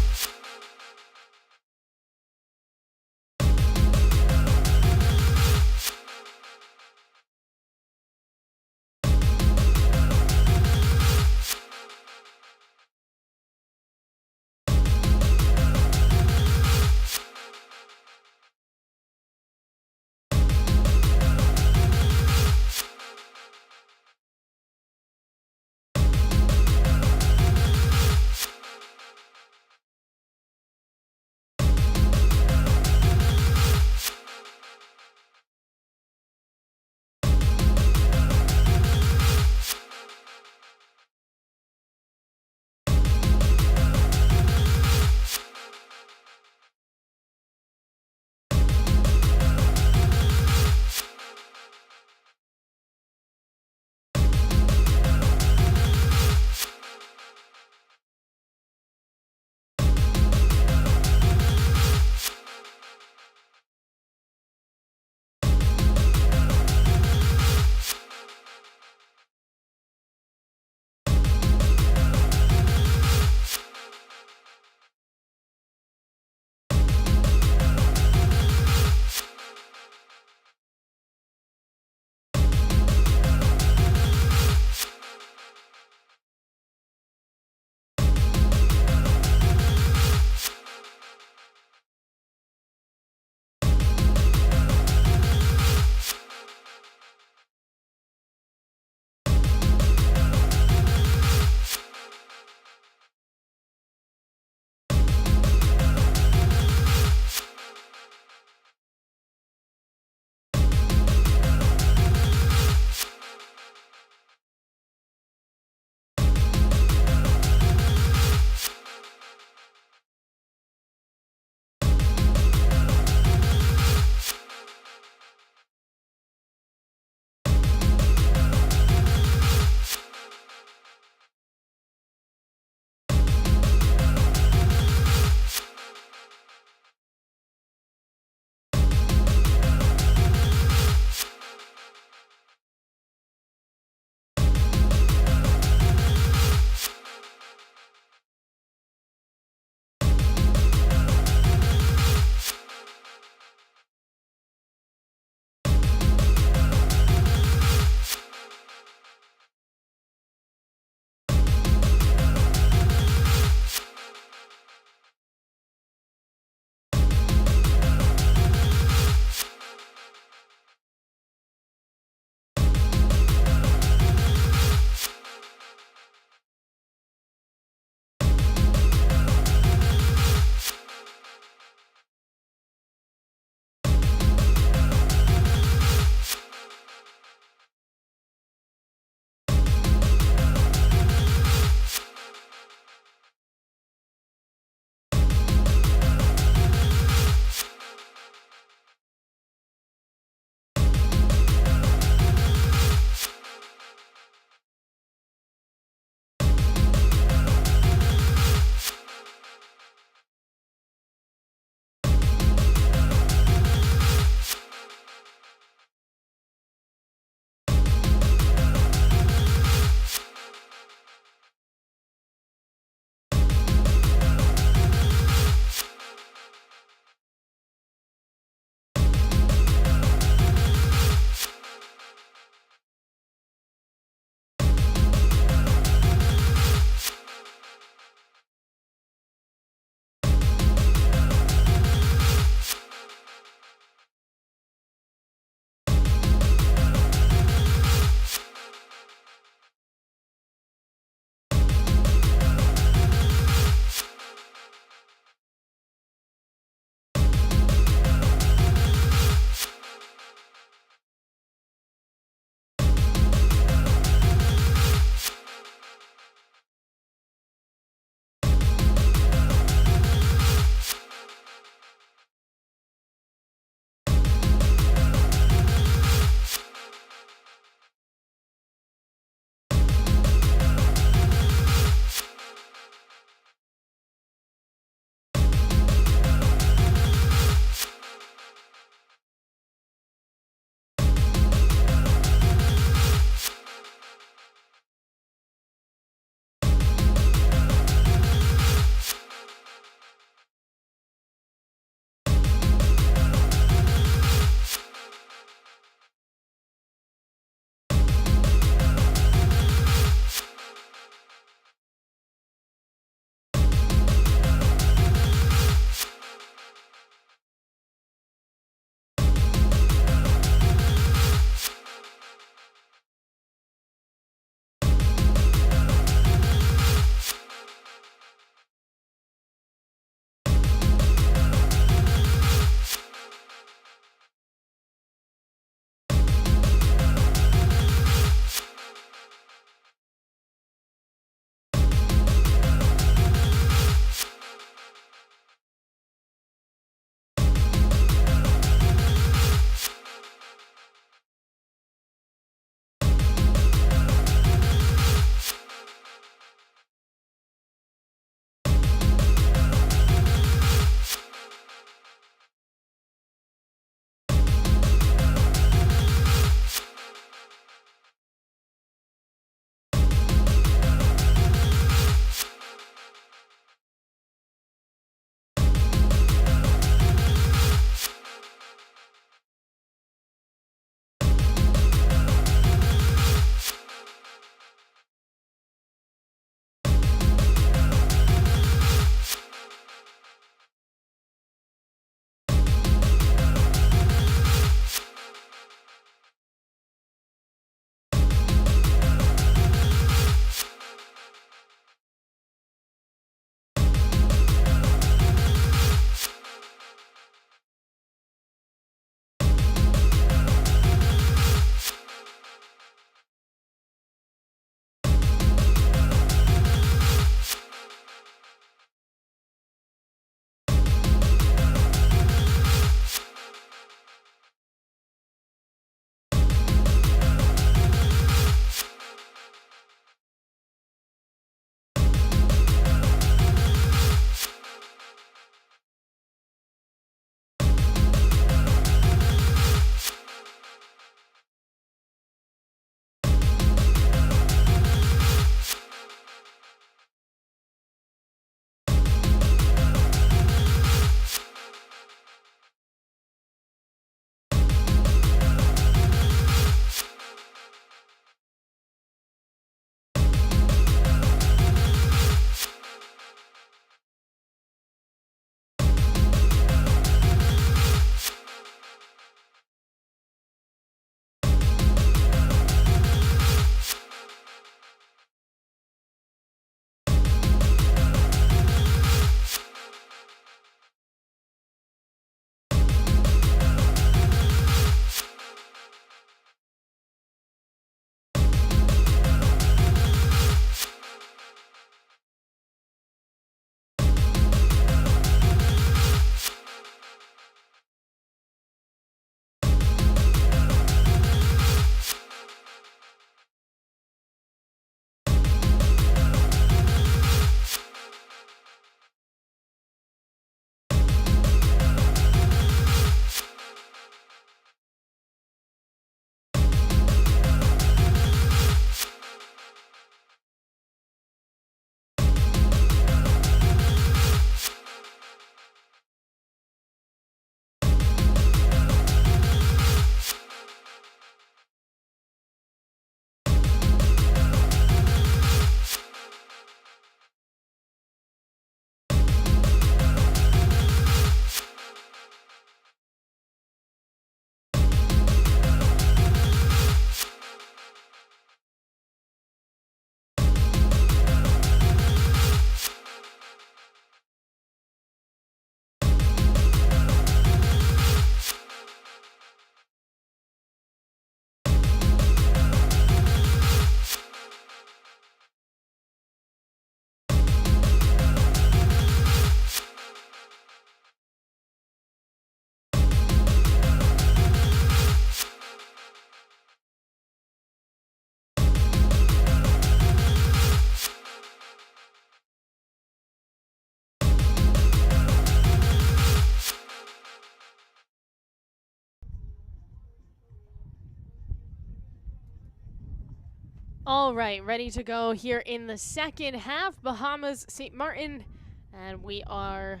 All right, ready to go here in the second half. Bahamas, St. Maarten, and we are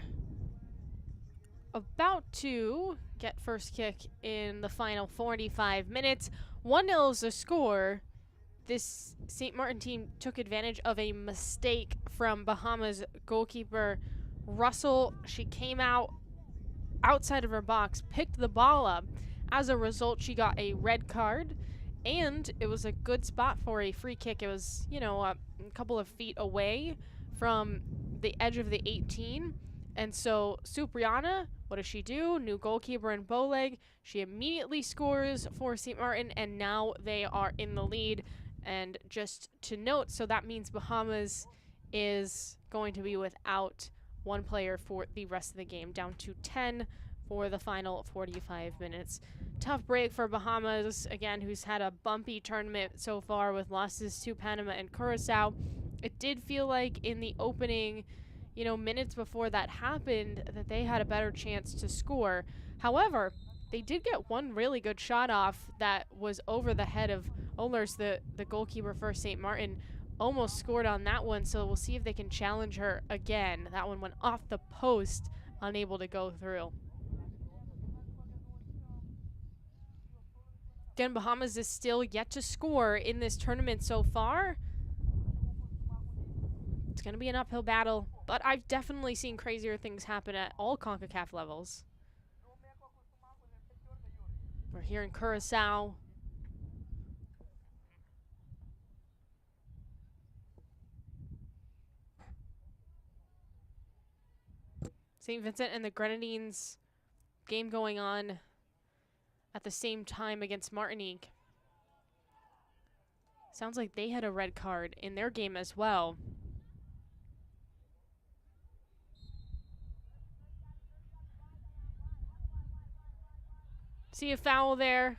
about to get first kick in the final 45 minutes. 1-0 is the score. This St. Maarten team took advantage of a mistake from Bahamas goalkeeper Russell. She came out outside of her box, picked the ball up. As a result, she got a red card, and it was a good spot for a free kick. It was, you know, a couple of feet away from the edge of the 18. And so Supriana, what does she do? New goalkeeper in Bowleg. She immediately scores for St. Maarten, and now they are in the lead. And just to note, so that means Bahamas is going to be without one player for the rest of the game, down to 10 for the final 45 minutes. Tough break for Bahamas, again, who's had a bumpy tournament so far with losses to Panama and Curacao. It did feel like in the opening, you know, minutes before that happened, that they had a better chance to score. However, they did get one really good shot off that was over the head of Ohlers, the goalkeeper for St. Maarten. Almost scored on that one, so we'll see if they can challenge her again. That one went off the post, unable to go through. Again, Bahamas is still yet to score in this tournament so far. It's going to be an uphill battle, but I've definitely seen crazier things happen at all Concacaf levels. We're here in Curacao. St. Vincent and the Grenadines game going on at the same time against Martinique. Sounds like they had a red card in their game as well. See a foul there.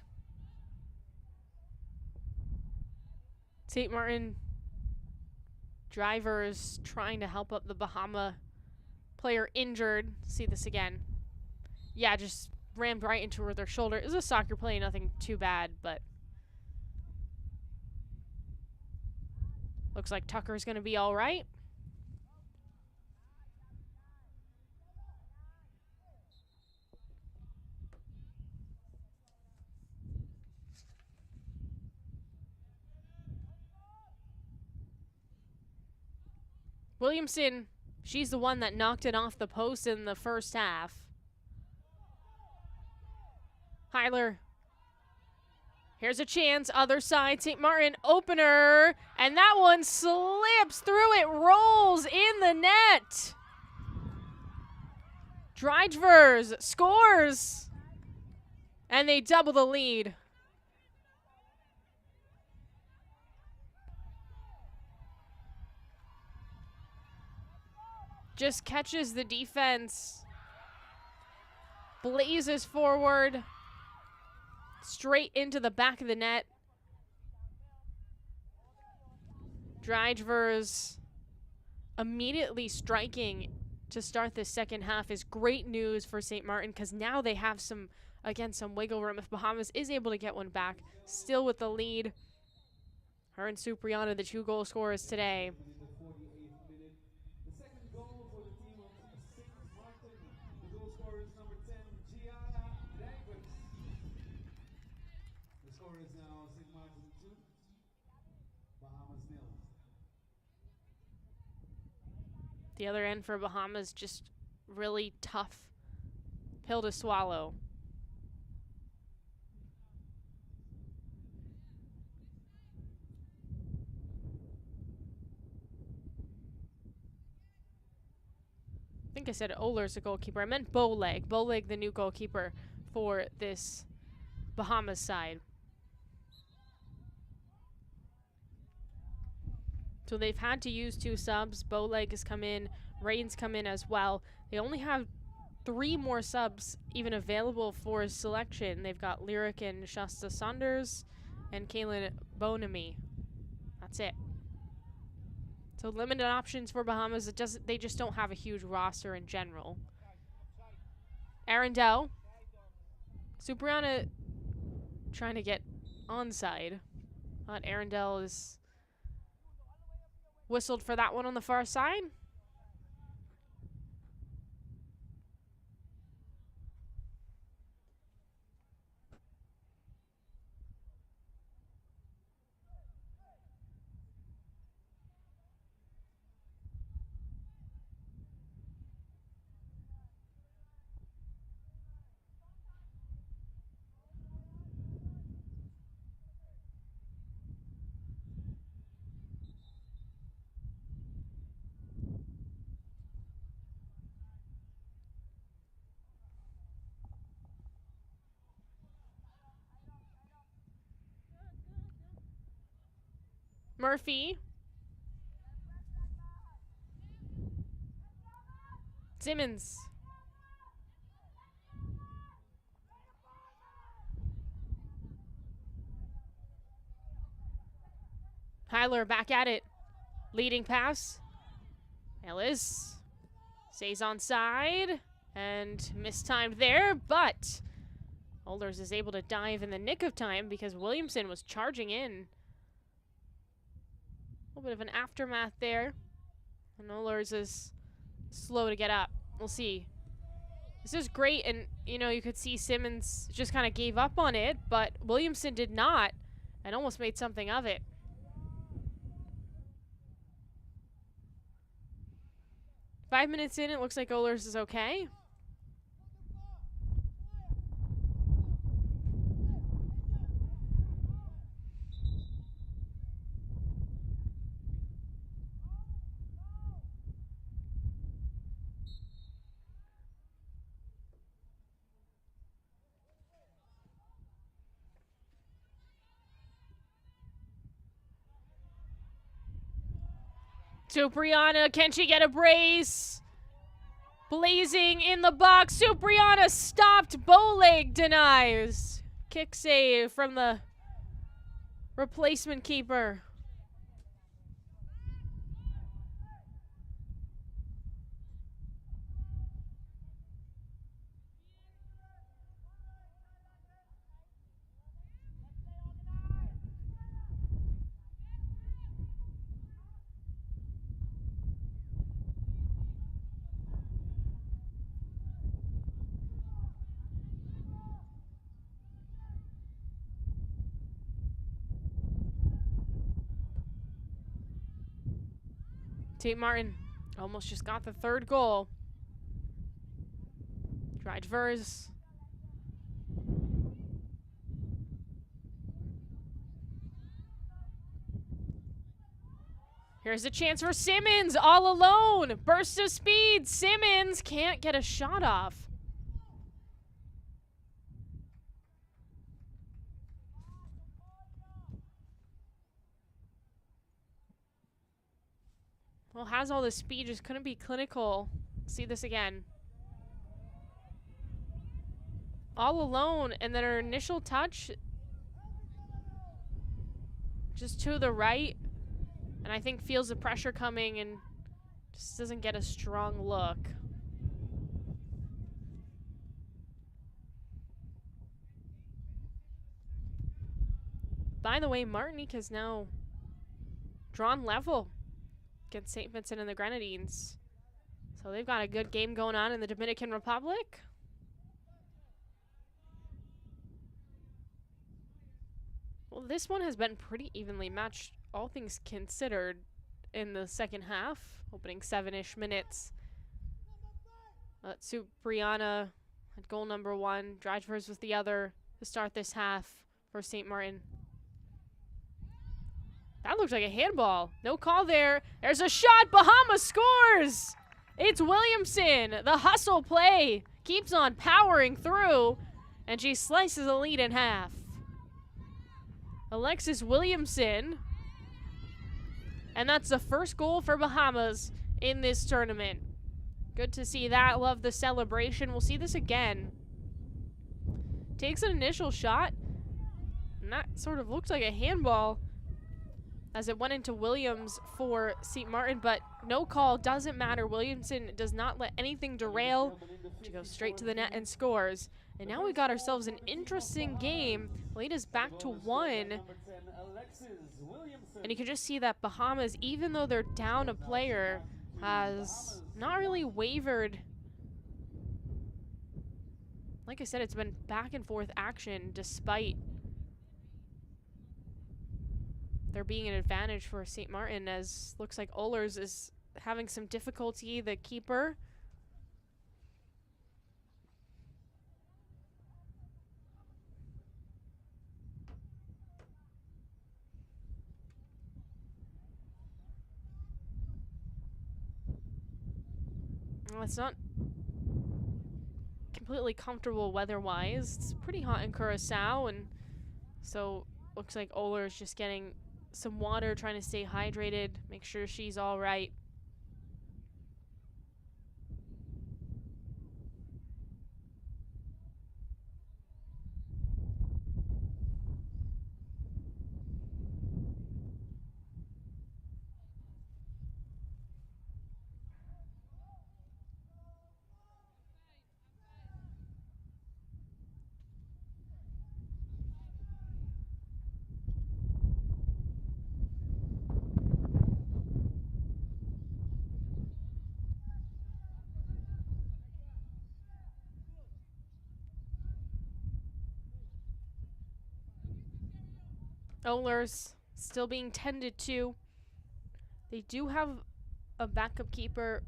St. Maarten drivers trying to help up the Bahama player injured. See this again. Yeah, just rammed right into her with their shoulder. It was a soccer play, nothing too bad, but looks like Tucker's going to be all right. Williamson, she's the one that knocked it off the post in the first half. Heiler. Here's a chance. Other side, St. Maarten opener. And that one slips through. It rolls in the net. Drijvers scores. And they double the lead. Just catches the defense. Blazes forward. Straight into the back of the net. Drijvers immediately striking to start this second half is great news for St. Maarten, because now they have some wiggle room if Bahamas is able to get one back. Still with the lead. Her and Supriana, the 2 goal scorers today. The other end for Bahamas, just really tough pill to swallow. I think I said Ohlers the goalkeeper. I meant Bowleg. Bowleg, the new goalkeeper for this Bahamas side. So they've had to use 2 subs. Bowleg has come in. Rain's come in as well. They only have 3 more subs even available for selection. They've got Lyric and Shasta Saunders and Kaylin Bonamy. That's it. So limited options for Bahamas. They just don't have a huge roster in general. Arundel. Supriana trying to get onside. But Arundel is whistled for that one on the far side. Murphy. Simmons. Heiler back at it. Leading pass. Ellis stays on side and mistimed there, but Olders is able to dive in the nick of time because Williamson was charging in. A little bit of an aftermath there. And Olders is slow to get up. We'll see. This is great, and you could see Simmons just kind of gave up on it, but Williamson did not and almost made something of it. Five minutes in, it looks like Ohlers is okay. Supriana, can she get a brace? Blazing in the box. Supriana stopped. Bowleg denies. Kick save from the replacement keeper. St. Maarten almost just got the third goal. Drydvers. Here's a chance for Simmons all alone. Burst of speed. Simmons can't get a shot off. Well, has all the speed, just couldn't be clinical. See this again. All alone, and then her initial touch, just to the right, and I think feels the pressure coming and just doesn't get a strong look. By the way, Martinique has now drawn level against St. Vincent and the Grenadines. So they've got a good game going on in the Dominican Republic. Well, this one has been pretty evenly matched, all things considered, in the second half. Opening 7-ish minutes. Supriana at goal number 1. Drydvers was the other to start this half for St. Maarten. That looked like a handball. No call there. There's a shot. Bahamas scores. It's Williamson. The hustle play keeps on powering through, and she slices the lead in half. Alexis Williamson. And that's the first goal for Bahamas in this tournament. Good to see that. Love the celebration. We'll see this again. Takes an initial shot, and that sort of looked like a handball as it went into Williams for St. Maarten, but no call, doesn't matter. Williamson does not let anything derail. She goes straight to the net and scores. And now we got ourselves an interesting game. Lead us back to 1 And you can just see that Bahamas, even though they're down a player, has not really wavered. Like I said, it's been back and forth action despite there being an advantage for St. Maarten, as looks like Ohlers is having some difficulty, the keeper. Well, it's not completely comfortable weather-wise. It's pretty hot in Curacao, and so looks like Ohlers just getting some water, trying to stay hydrated, make sure she's all right. Ohlers still being tended to. They do have a backup keeper,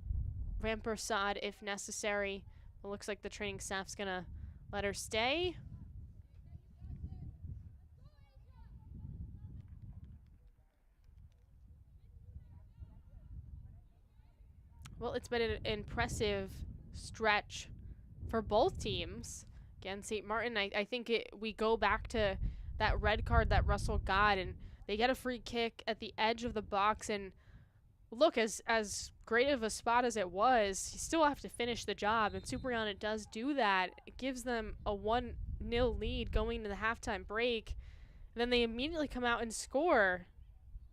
Rampersad, if necessary. It looks like the training staff's gonna let her stay. Well, it's been an impressive stretch for both teams. Again, St. Maarten, I think we go back to that red card that Russell got, and they get a free kick at the edge of the box. And look, as great of a spot as it was, you still have to finish the job, and Cipriano does do that. It gives them a 1-0 lead going to the halftime break. And then they immediately come out and score.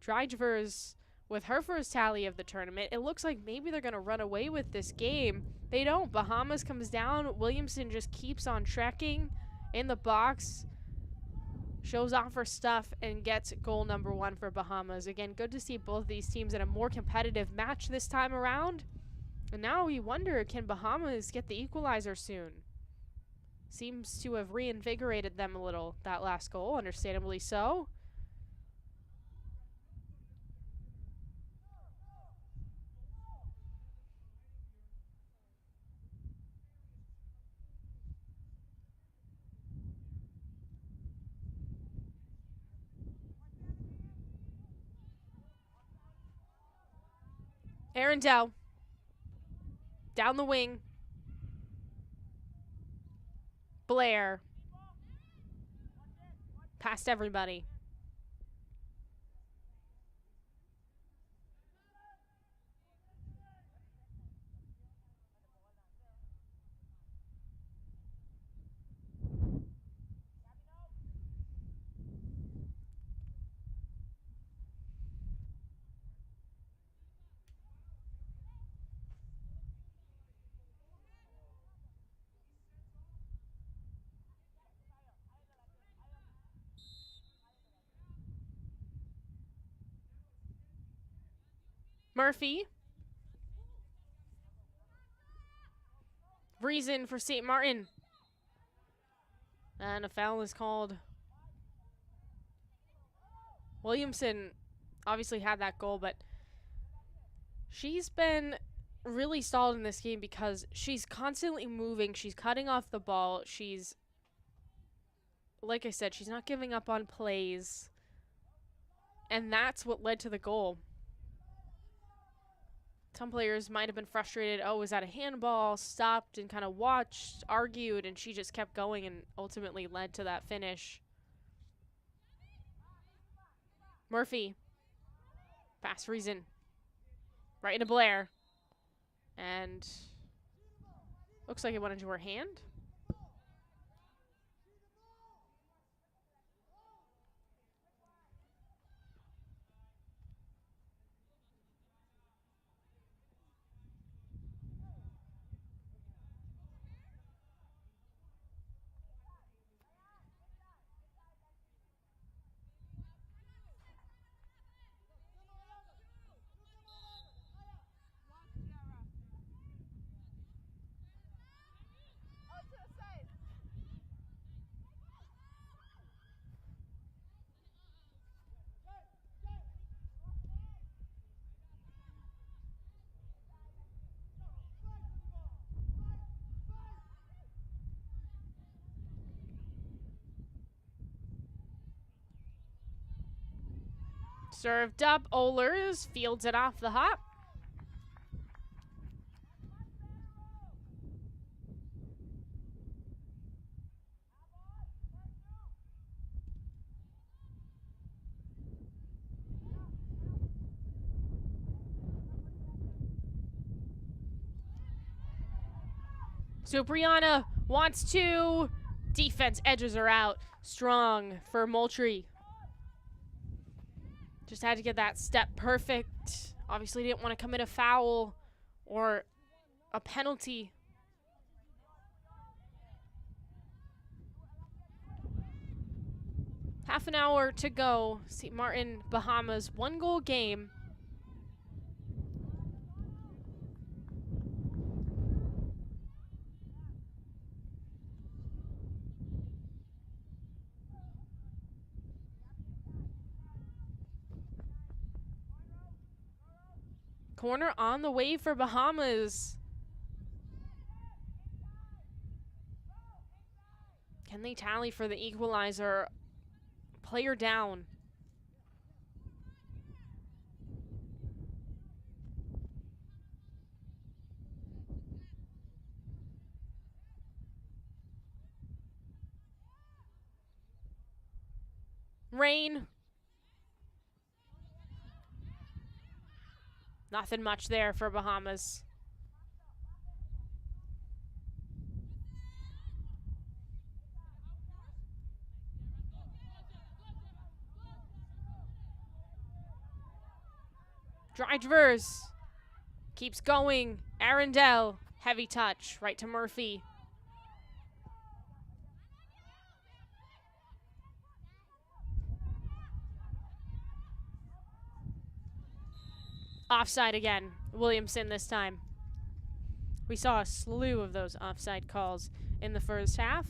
Drijvers with her first tally of the tournament. It looks like maybe they're going to run away with this game. They don't. Bahamas comes down. Williamson just keeps on trekking in the box. Shows off her stuff and gets goal number 1 for Bahamas. Again, good to see both of these teams in a more competitive match this time around. And now we wonder, can Bahamas get the equalizer soon? Seems to have reinvigorated them a little, that last goal, understandably so. Arundel. Down the wing. Blair. Past everybody. Murphy. Reason for St. Maarten. And a foul is called. Williamson obviously had that goal, but she's been really solid in this game because she's constantly moving. She's cutting off the ball. She's, like I said, she's not giving up on plays. And that's what led to the goal. Some players might have been frustrated. Oh, was that a handball? Stopped and kind of watched, argued, and she just kept going and ultimately led to that finish. Murphy. Fast Reason. Right into Blair. And looks like it went into her hand. Served up, Ohlers fields it off the hop. Supriana wants to. Defense edges her out. Strong for Moultrie. Just had to get that step perfect. Obviously didn't want to commit a foul or a penalty. Half an hour to go. St. Maarten, Bahamas, 1-goal game. Corner on the way for Bahamas. Can they tally for the equalizer? Player down. Rain. Nothing much there for Bahamas. Drivers keeps going. Arundel, heavy touch, right to Murphy. Offside again. Williamson this time. We saw a slew of those offside calls in the first half.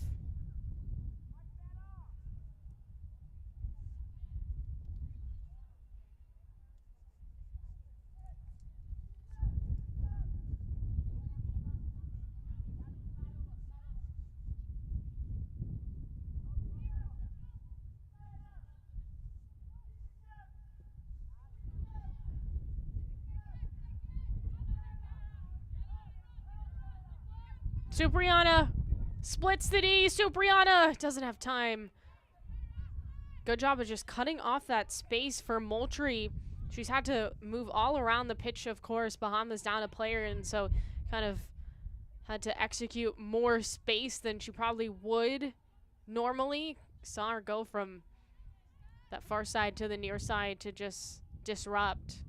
Supriana splits the D. Supriana doesn't have time. Good job of just cutting off that space for Moultrie. She's had to move all around the pitch, of course. Bahamas down a player, and so kind of had to execute more space than she probably would normally. Saw her go from that far side to the near side to just disrupt.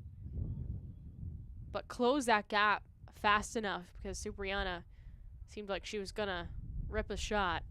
But close that gap fast enough because Supriana seemed like she was gonna rip a shot.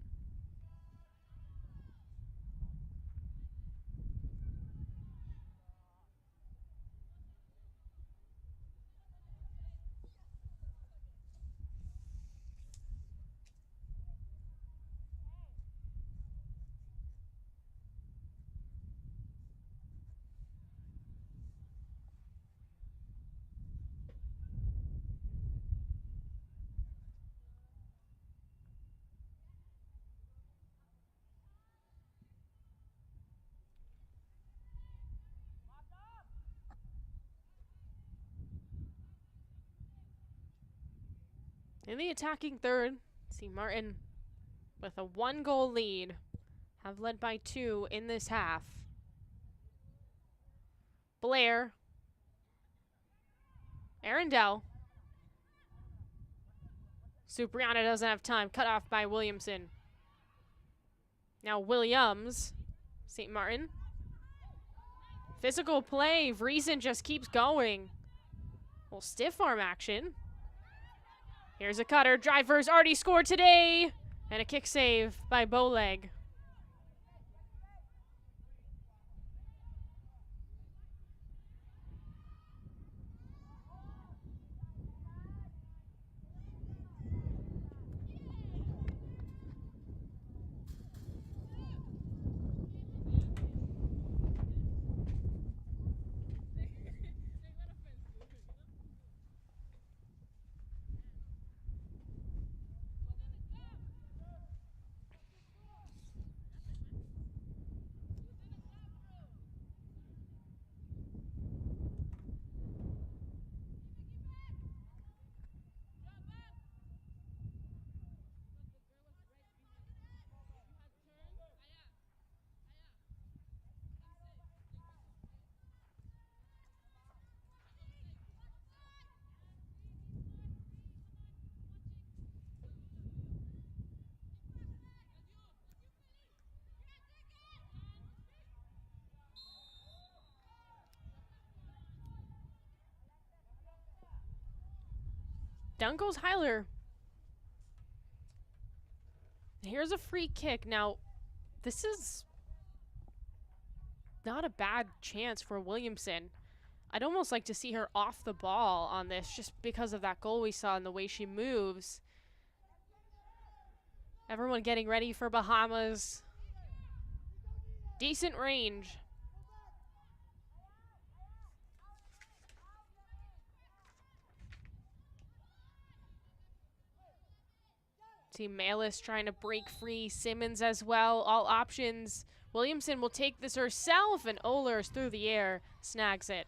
In the attacking third, St. Maarten with a 1-goal lead. Have led by 2 in this half. Blair. Arundel. Supriana doesn't have time. Cut off by Williamson. Now Williams. St. Maarten. Physical play. Vriesen just keeps going. Well, stiff arm action. Here's a cutter. Drivers already scored today. And a kick save by Bowleg. Down goes Heiler. Here's a free kick. Now, this is not a bad chance for Williamson. I'd almost like to see her off the ball on this just because of that goal we saw and the way she moves. Everyone getting ready for Bahamas. Decent range. See Malis trying to break free. Simmons as well. All options. Williamson will take this herself, and Ohlers through the air snags it.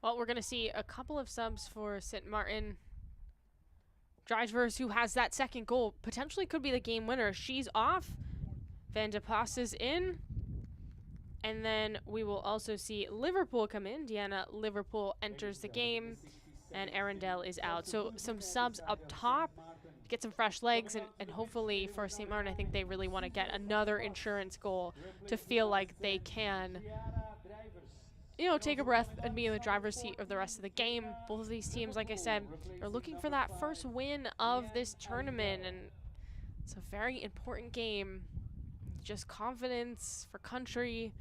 Well, we're going to see a couple of subs for St. Maarten. Drivers, who has that second goal, potentially could be the game winner. She's off. Van de Pas is in. And then we will also see Liverpool come in. Deanna Liverpool enters the game. And Arundel is out. So some subs up top. Get some fresh legs. And hopefully for St. Maarten, I think they really want to get another insurance goal to feel like they can, you know, take a breath and be in the driver's seat of the rest of the game. Both of these teams, like I said, are looking for that first win of this tournament, and it's a very important game. Just confidence for country.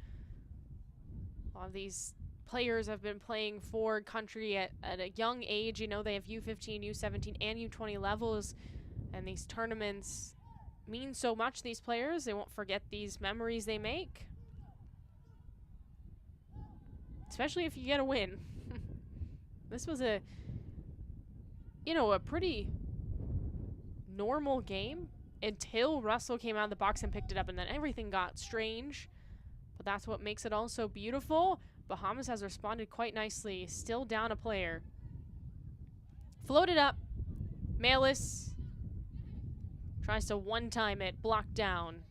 A lot of these players have been playing for country at a young age. You know, they have U15, U17, and U20 levels, and these tournaments mean so much to these players. They won't forget these memories they make. Especially if you get a win. This was a pretty normal game until Russell came out of the box and picked it up, and then everything got strange. But that's what makes it all so beautiful. Bahamas has responded quite nicely. Still down a player. Floated up. Malis tries to one-time it. Blocked down.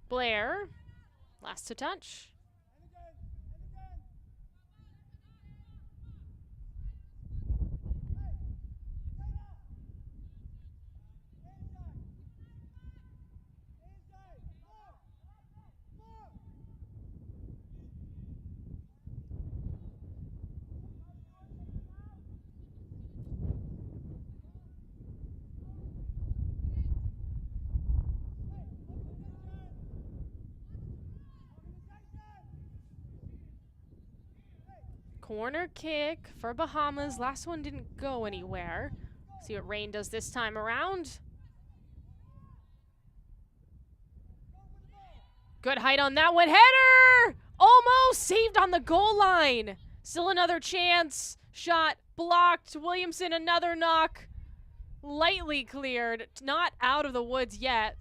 Blair, last to touch. Corner kick for Bahamas. Last one didn't go anywhere. See what Rain does this time around. Good height on that one. Header! Almost saved on the goal line. Still another chance. Shot blocked. Williamson, another knock. Lightly cleared. Not out of the woods yet.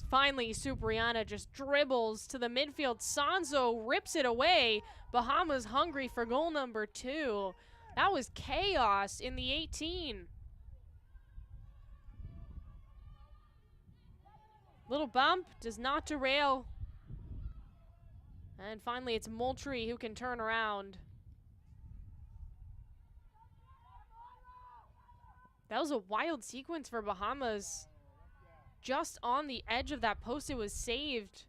Finally, Supriana just dribbles to the midfield. Sanzo rips it away. Bahamas hungry for goal number 2. That was chaos in the 18. Little bump does not derail. And finally, it's Moultrie who can turn around. That was a wild sequence for Bahamas. Just on the edge of that post, it was saved.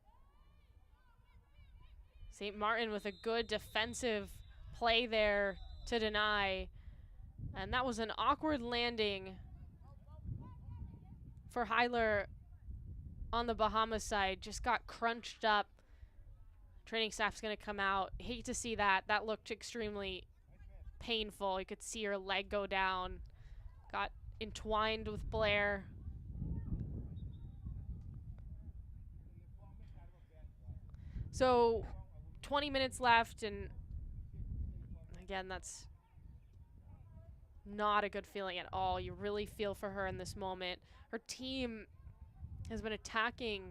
St. Maarten with a good defensive play there to deny. And that was an awkward landing for Heiler on the Bahamas side. Just got crunched up. Training staff's going to come out. Hate to see that. That looked extremely painful. You could see her leg go down. Got entwined with Blair. So 20 minutes left, and again, that's not a good feeling at all. You really feel for her in this moment. Her team has been attacking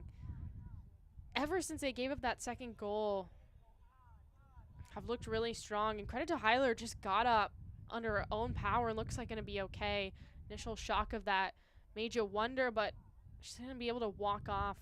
ever since they gave up that second goal. Have looked really strong, and credit to Heiler, just got up under her own power and looks like going to be okay. Initial shock of that made you wonder, but she's going to be able to walk off.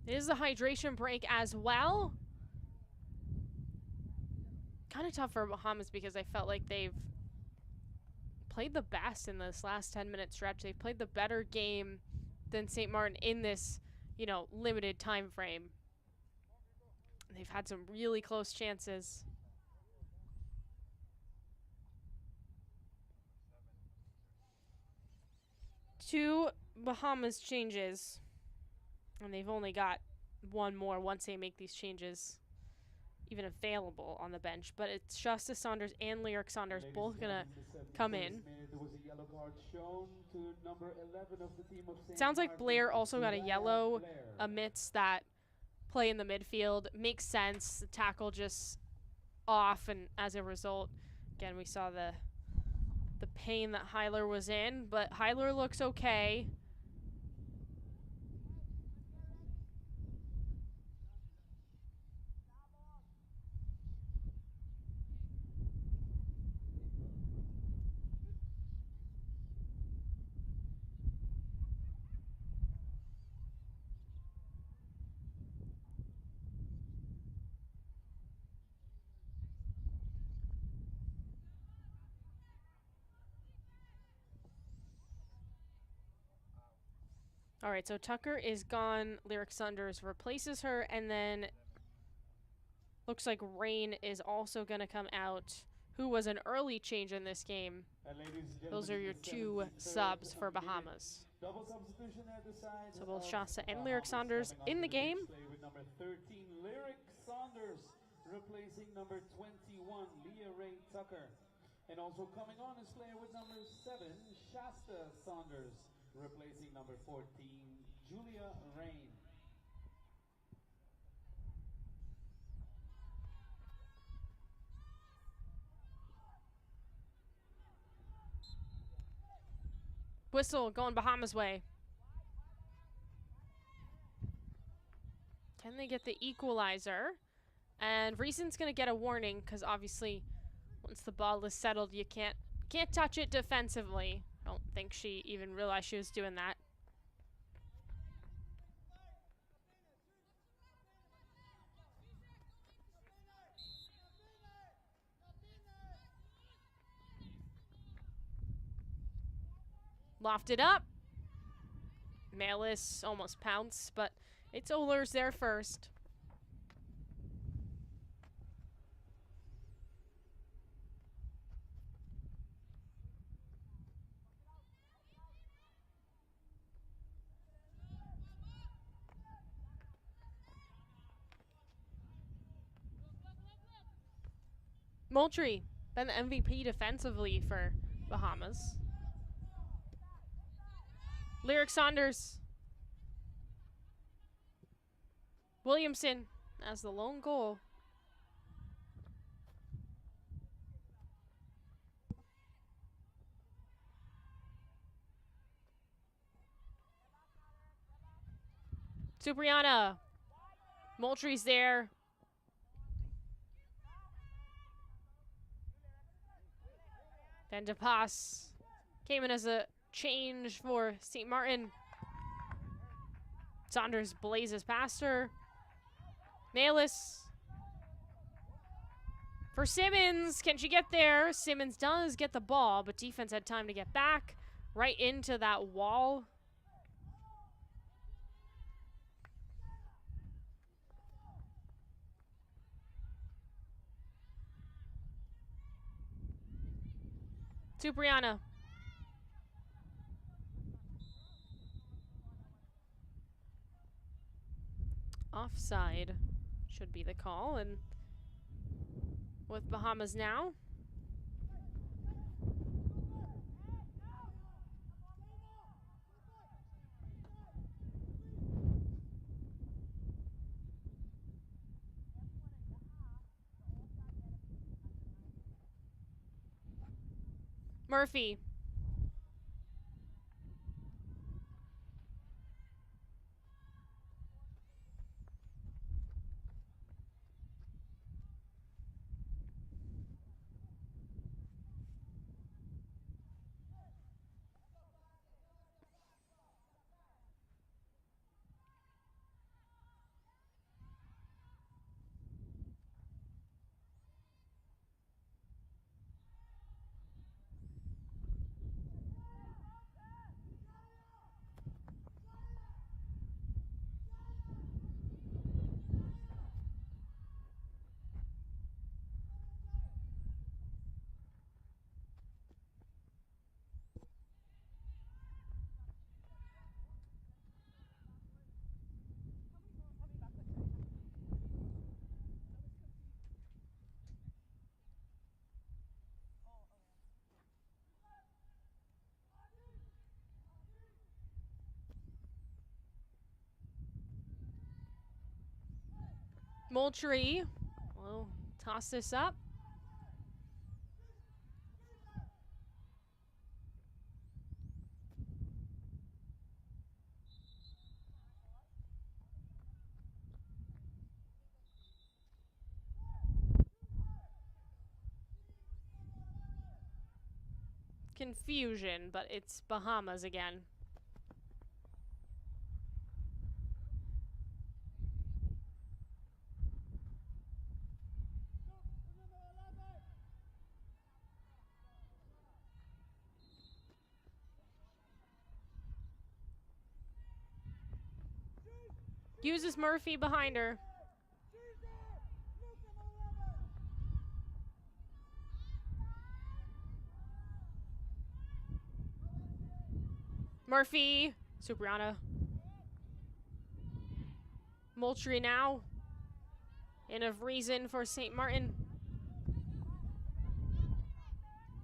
It is the hydration break as well. Kind of tough for Bahamas because I felt like they've played the best in this last 10-minute stretch. They've played the better game than St. Maarten in this, limited time frame. They've had some really close chances. Two Bahamas changes. And they've only got one more once they make these changes even available on the bench. But it's Shasta Saunders and Lyric Saunders both going to come in. Sounds like Blair also got a yellow amidst that play in the midfield. Makes sense. The tackle just off, and as a result, again, we saw the pain that Heiler was in. But Heiler looks okay. All right, so Tucker is gone. Lyric Saunders replaces her, and then looks like Rain is also going to come out, who was an early change in this game. Those are your two subs for Bahamas. So both Shasta and Lyric Saunders in the game. With number 13, Lyric Saunders, replacing number 21, Leah Ray Tucker. And also coming on is player with number 7, Shasta Saunders, replacing number 14, Julia Rain. Whistle going Bahamas way. Can they get the equalizer? And Reason's going to get a warning because obviously once the ball is settled, you can't touch it defensively. I don't think she even realized she was doing that. Lofted up. Malis almost pounced, but it's Ohlers there first. Moultrie, been the MVP defensively for Bahamas. Lyric Saunders. Williamson as the lone goal. Supriana. Moultrie's there. Van de Pas came in as a change for St. Maarten. Saunders blazes past her. Melis. For Simmons, can she get there? Simmons does get the ball, but defense had time to get back right into that wall. Supriana. Offside should be the call, and with Bahamas now. Murphy. Moultrie will toss this up. Confusion, but it's Bahamas again. Uses Murphy behind her. Murphy. Supriana. Moultrie now. In of reason for St. Maarten.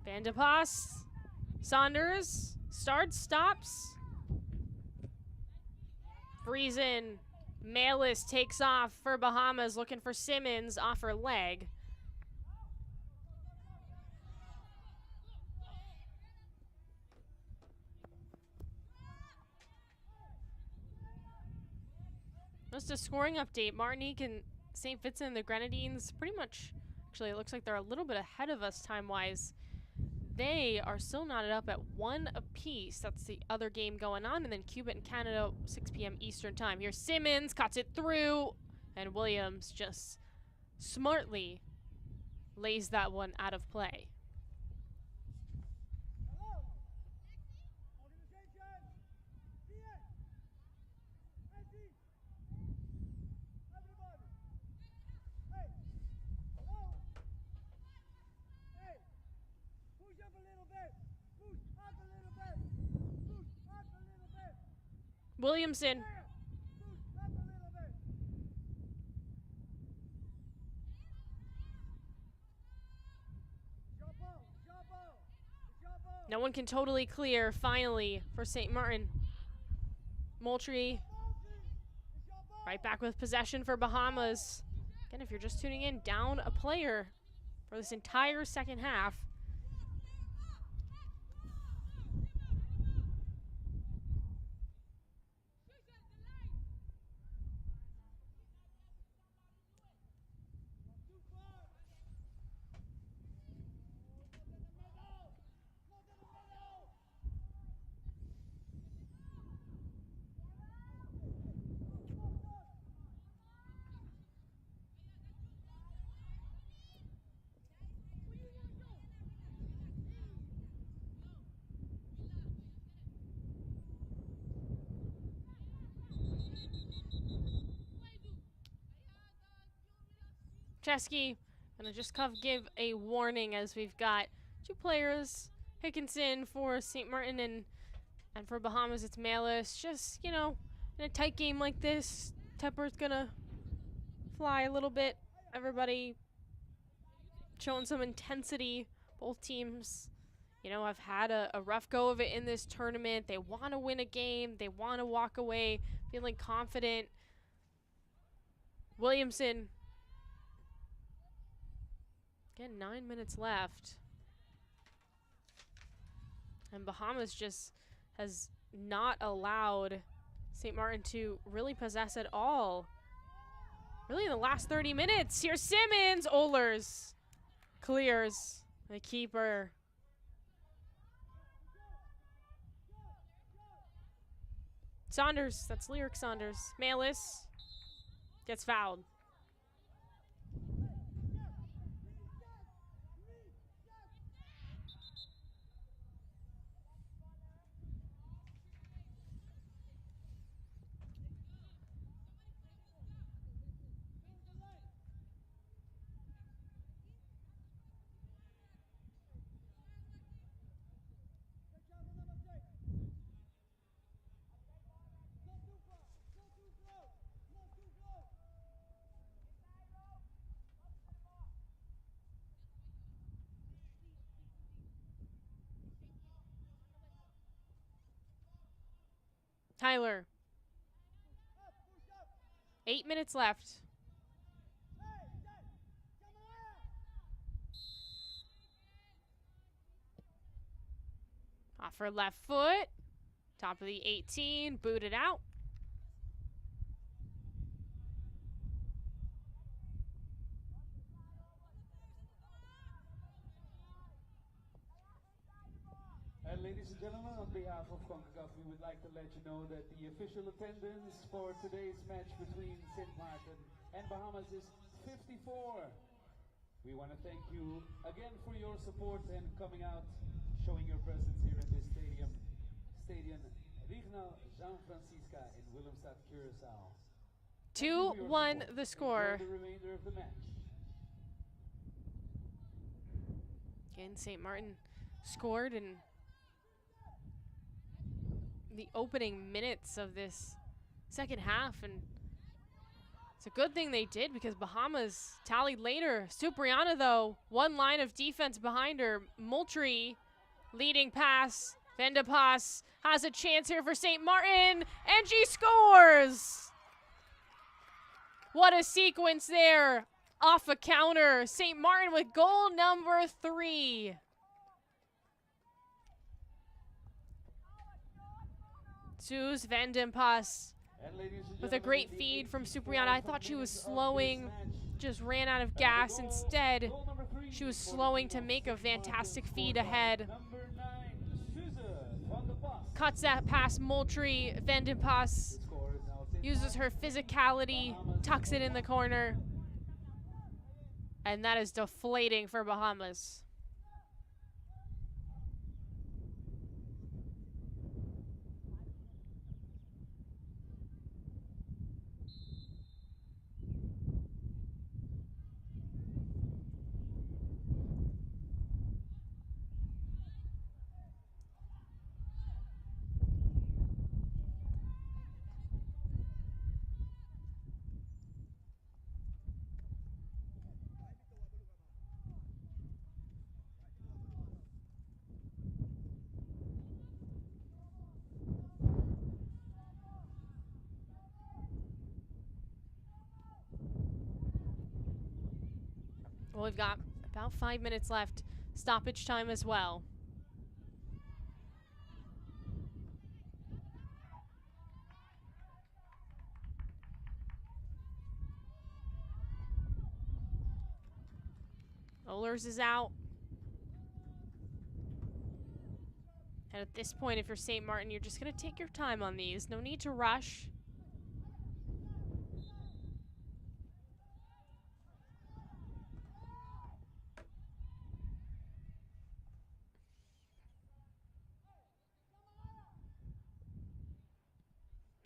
Van de Pas. Saunders. Starts, stops. Reason. Melis takes off for Bahamas, looking for Simmons off her leg. Just a scoring update. Martinique and St. Vincent and the Grenadines pretty much, actually it looks like they're a little bit ahead of us time-wise. They are still knotted up at 1 apiece. That's the other game going on. And then Cuba and Canada, 6 p.m. Eastern time. Here's Simmons, cuts it through. And Williams just smartly lays that one out of play. Williamson. No one can totally clear, finally, for St. Maarten. Moultrie right back with possession for Bahamas. Again, if you're just tuning in, down a player for this entire second half. Chesky gonna just give a warning as we've got 2 players. Hickinson for St. Maarten and for Bahamas it's Malus. Just, you know, in a tight game like this, temper's gonna fly a little bit. Everybody showing some intensity. Both teams, you know, have had a rough go of it in this tournament. They want to win a game. They want to walk away feeling confident. Williamson. Again, 9 minutes left. And Bahamas just has not allowed St. Maarten to really possess at all. Really in the last 30 minutes. Here's Simmons. Ohlers clears the keeper. Saunders, that's Lyric Saunders. Malus gets fouled. Tyler. 8 minutes left. Off her left foot. Top of the 18. Booted out. Ladies and gentlemen, on behalf of Concacaf, we would like to let you know that the official attendance for today's match between Sint Maarten and Bahamas is 54. We want to thank you again for your support and coming out, showing your presence here in this stadium Rignaal, Francisca in Willemstad, Curaçao. 2-1 the score. Enjoy the remainder of the match. Again, St. Maarten scored in the opening minutes of this second half, and it's a good thing they did because Bahamas tallied later. Supriana, though, one line of defense behind her. Moultrie leading pass. Van de Pas has a chance here for St. Maarten, and she scores! What a sequence there. Off a counter. St. Maarten with goal number 3. Suze Van den Pas with a great feed from Supriana. I thought she was slowing, just ran out of gas. Instead, she was slowing to make a fantastic feed ahead. Cuts that past Moultrie. Van den Pas uses her physicality, tucks it in the corner. And that is deflating for Bahamas. Well, we've got about 5 minutes left. Stoppage time as well. Ohlers is out. And at this point, if you're St. Maarten, you're just going to take your time on these. No need to rush.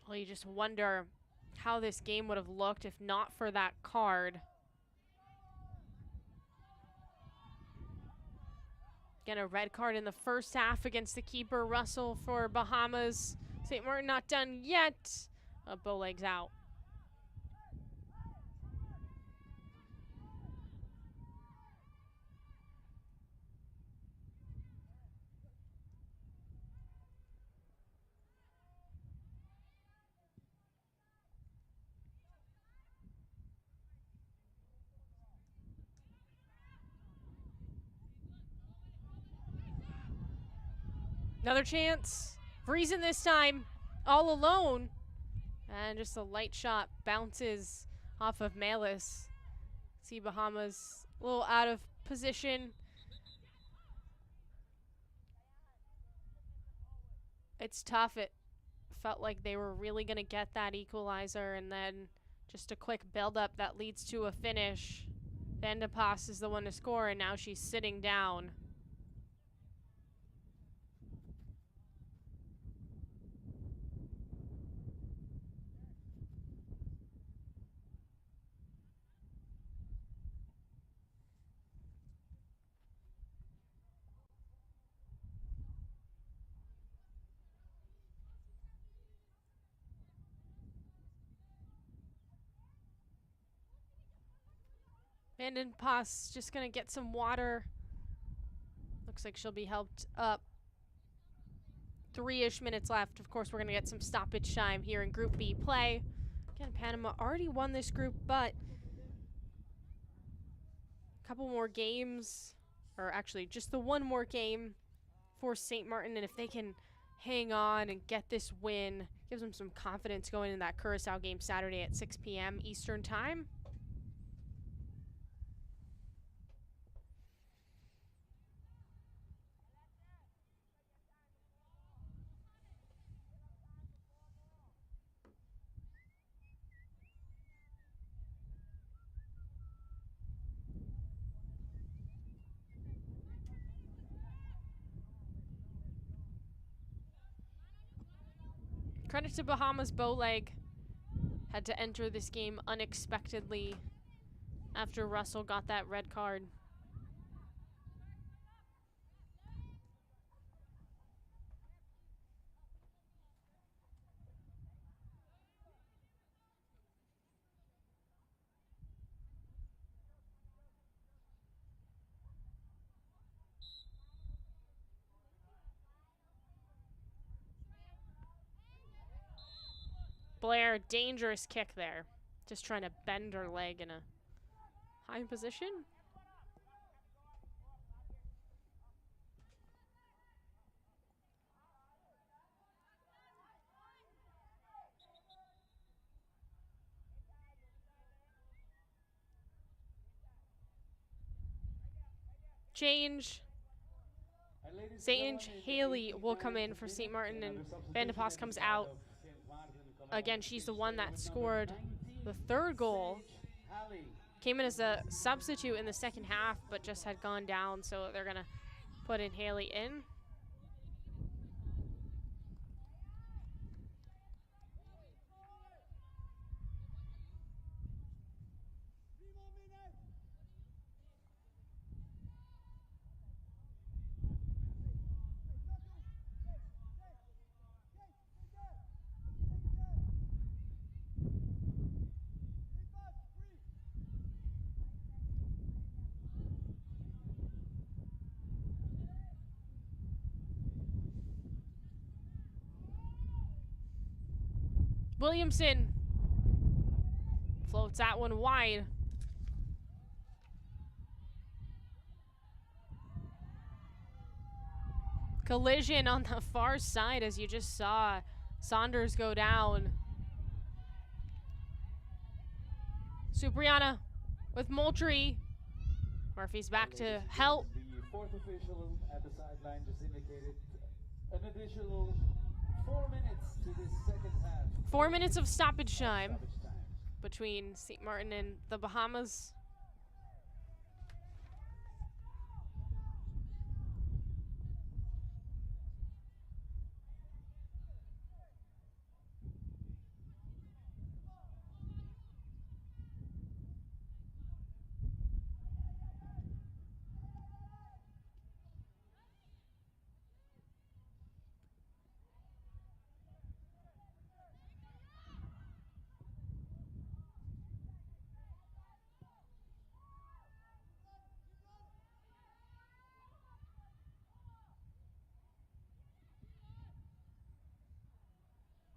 Well, you just wonder how this game would have looked if not for that card. Get a red card in the first half against the keeper, Russell, for Bahamas. St. Maarten not done yet. Bowleg's out. Another chance. Friesen this time, all alone. And just a light shot bounces off of Melis. See Bahamas a little out of position. It's tough. It felt like they were really going to get that equalizer, and then just a quick build-up that leads to a finish. Van de Pas is the one to score, and now she's sitting down. Van de Pas just going to get some water. Looks like she'll be helped up. 3-ish minutes left. Of course, we're going to get some stoppage time here in Group B play. Again, Panama already won this group, but a couple more games, or actually just the one more game for St. Maarten, and if they can hang on and get this win, gives them some confidence going in that Curacao game Saturday at 6 p.m. Eastern Time. Credit to Bahamas Bowleg. Had to enter this game unexpectedly after Russell got that red card. Blair, dangerous kick there. Just trying to bend her leg in a high position. Change. Sage Haley will come in for St. Maarten, and Van de Pas comes out. Again, she's the one that scored the third goal. Came in as a substitute in the second half, but just had gone down, so they're going to put in Haley in. Williamson floats that one wide. Collision on the far side, as you just saw Saunders go down. Supriana with Moultrie. Murphy's back to help. The fourth official at the sideline just indicated an additional 4 minutes to this second half. 4 minutes of stoppage time between St. Maarten and the Bahamas.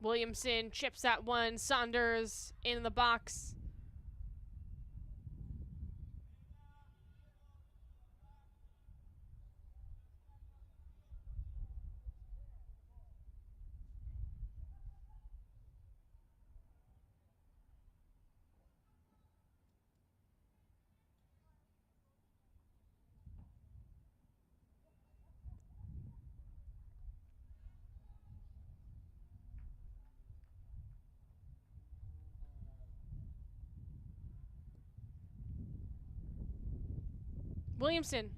Williamson chips that one. Saunders in the box. Williamson.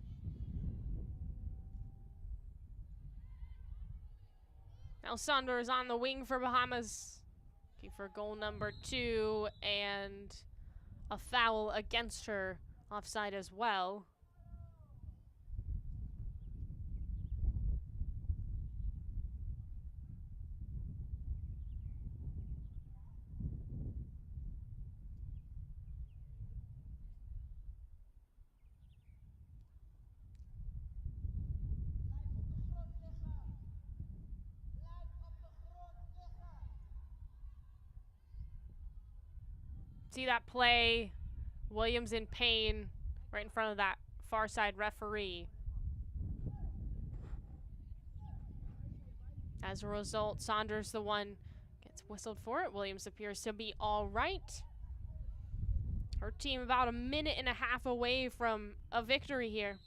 Now Saunders on the wing for Bahamas. Looking for goal number 2 and a foul against her. Offside as well. See that play? Williams in pain right in front of that far side referee. As a result, Saunders, the one, gets whistled for it. Williams appears to be all right. Her team about a minute and a half away from a victory here.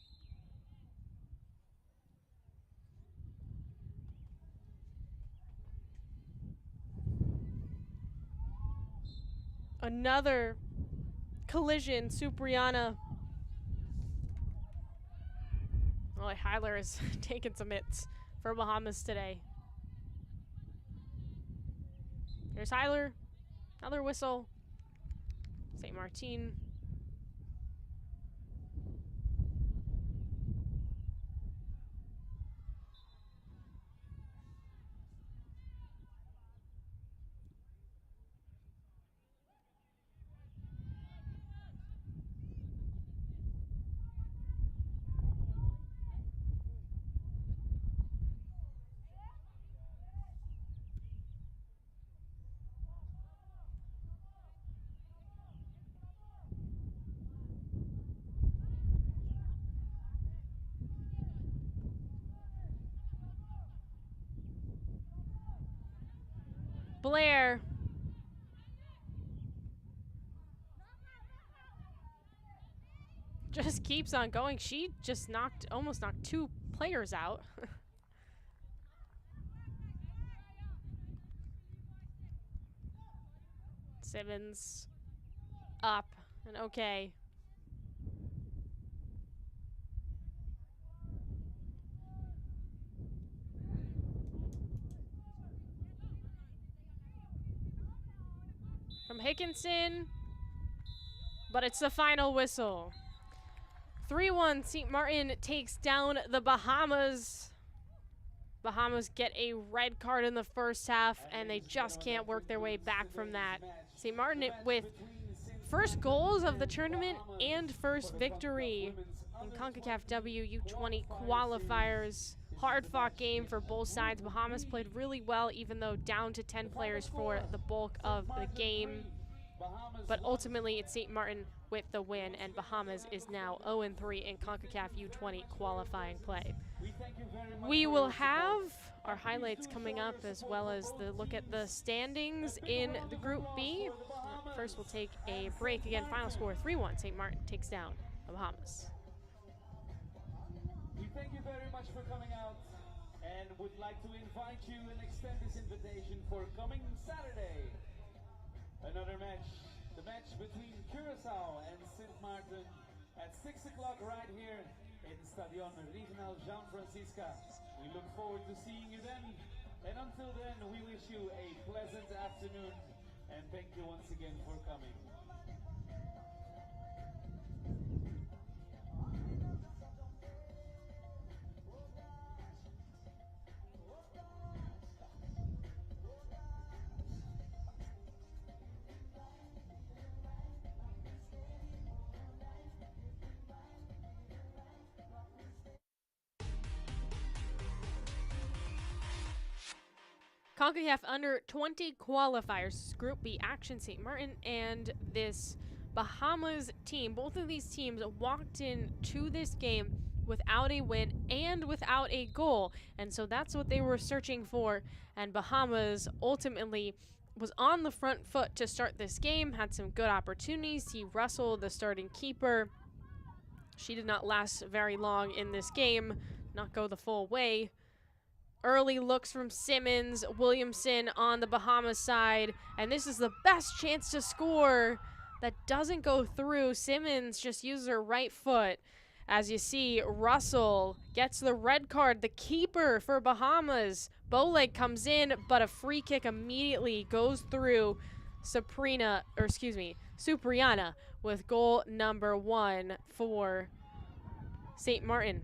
Another collision, Supriana. Well, Heiler is taking some hits for Bahamas today. Here's Heiler. Another whistle. St. Maarten. Blair. Just keeps on going. She just almost knocked 2 players out. Simmons up and okay. From Hickinson, but it's the final whistle. 3-1, St. Maarten takes down the Bahamas. Bahamas get a red card in the first half, and they just can't work their way back from that. St. Maarten with first goals of the tournament and first victory in Concacaf U20 qualifiers. Hard-fought game for both sides. Bahamas played really well, even though down to 10 players for the bulk of the game. But ultimately, it's St. Maarten with the win, and Bahamas is now 0-3 in Concacaf U20 qualifying play. We will have our highlights coming up, as well as the look at the standings in the Group B. First, we'll take a break. Again, final score 3-1. St. Maarten takes down the Bahamas. We thank you very much for coming out and would like to invite you and extend this invitation for coming Saturday. Another match, the match between Curaçao and Sint Maarten at 6 o'clock right here in Stadion Rignaal Francisca. We look forward to seeing you then, and until then we wish you a pleasant afternoon and thank you once again for coming. Concacaf Under-20 Qualifiers, Group B action. St. Maarten and this Bahamas team. Both of these teams walked into this game without a win and without a goal. And so that's what they were searching for. And Bahamas ultimately was on the front foot to start this game, had some good opportunities. See Russell, the starting keeper. She did not last very long in this game, not go the full way. Early looks from Simmons, Williamson on the Bahamas side, and this is the best chance to score that doesn't go through. Simmons just uses her right foot. As you see, Russell gets the red card, the keeper for Bahamas. Bowleg comes in, but a free kick immediately goes through Supriana with goal number 1 for St. Maarten.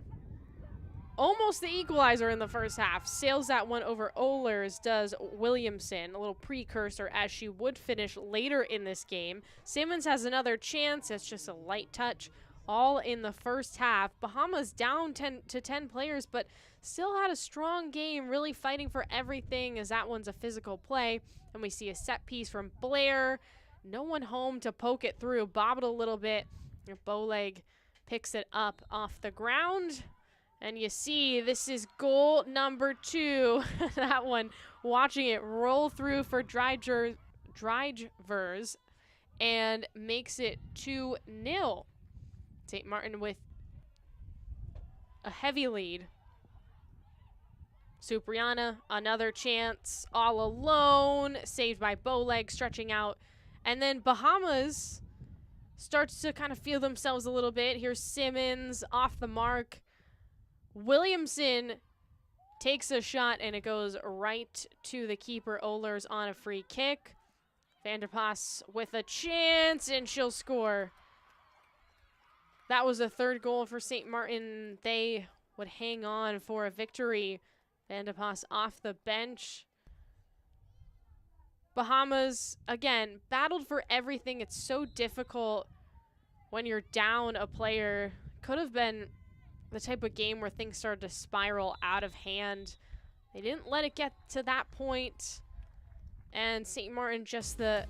Almost the equalizer in the first half. Sails that one over Ohlers, does Williamson. A little precursor as she would finish later in this game. Simmons has another chance. It's just a light touch. All in the first half. Bahamas down 10 players, but still had a strong game, really fighting for everything as that one's a physical play. And we see a set piece from Blair. No one home to poke it through. Bob it a little bit. Bowleg picks it up off the ground. And you see, this is goal number 2. That one, watching it roll through for Drijvers and makes it 2-0. St. Maarten with a heavy lead. Supriana, another chance, all alone, saved by Bowleg, stretching out. And then Bahamas starts to kind of feel themselves a little bit. Here's Simmons off the mark. Williamson takes a shot, and it goes right to the keeper, Ohlers, on a free kick. Vanderpas with a chance, and she'll score. That was the 3rd goal for St. Maarten. They would hang on for a victory. Vanderpas off the bench. Bahamas, again, battled for everything. It's so difficult when you're down a player. Could have been the type of game where things started to spiral out of hand. They didn't let it get to that point. And St. Maarten just the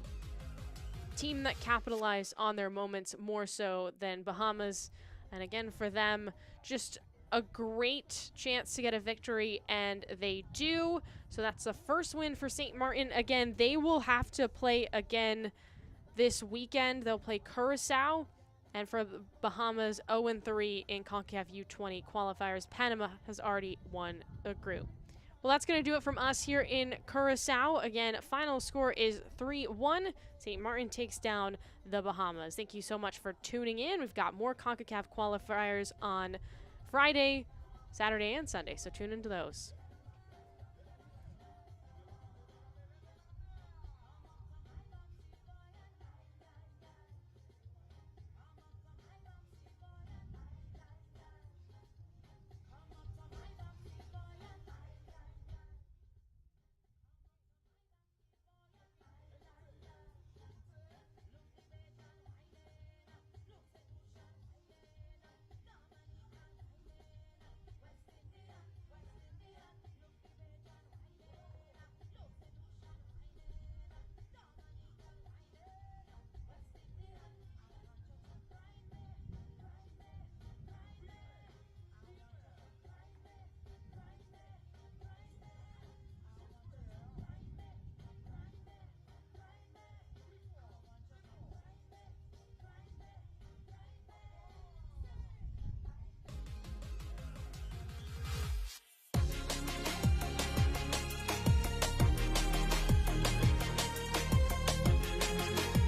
team that capitalized on their moments more so than Bahamas. And again, for them, just a great chance to get a victory, and they do. So that's the first win for St. Maarten. Again, they will have to play again this weekend. They'll play Curacao. And for the Bahamas, 0-3 in Concacaf U20 qualifiers. Panama has already won a group. Well, that's going to do it from us here in Curacao. Again, final score is 3-1. St. Maarten takes down the Bahamas. Thank you so much for tuning in. We've got more Concacaf qualifiers on Friday, Saturday, and Sunday, so tune into those.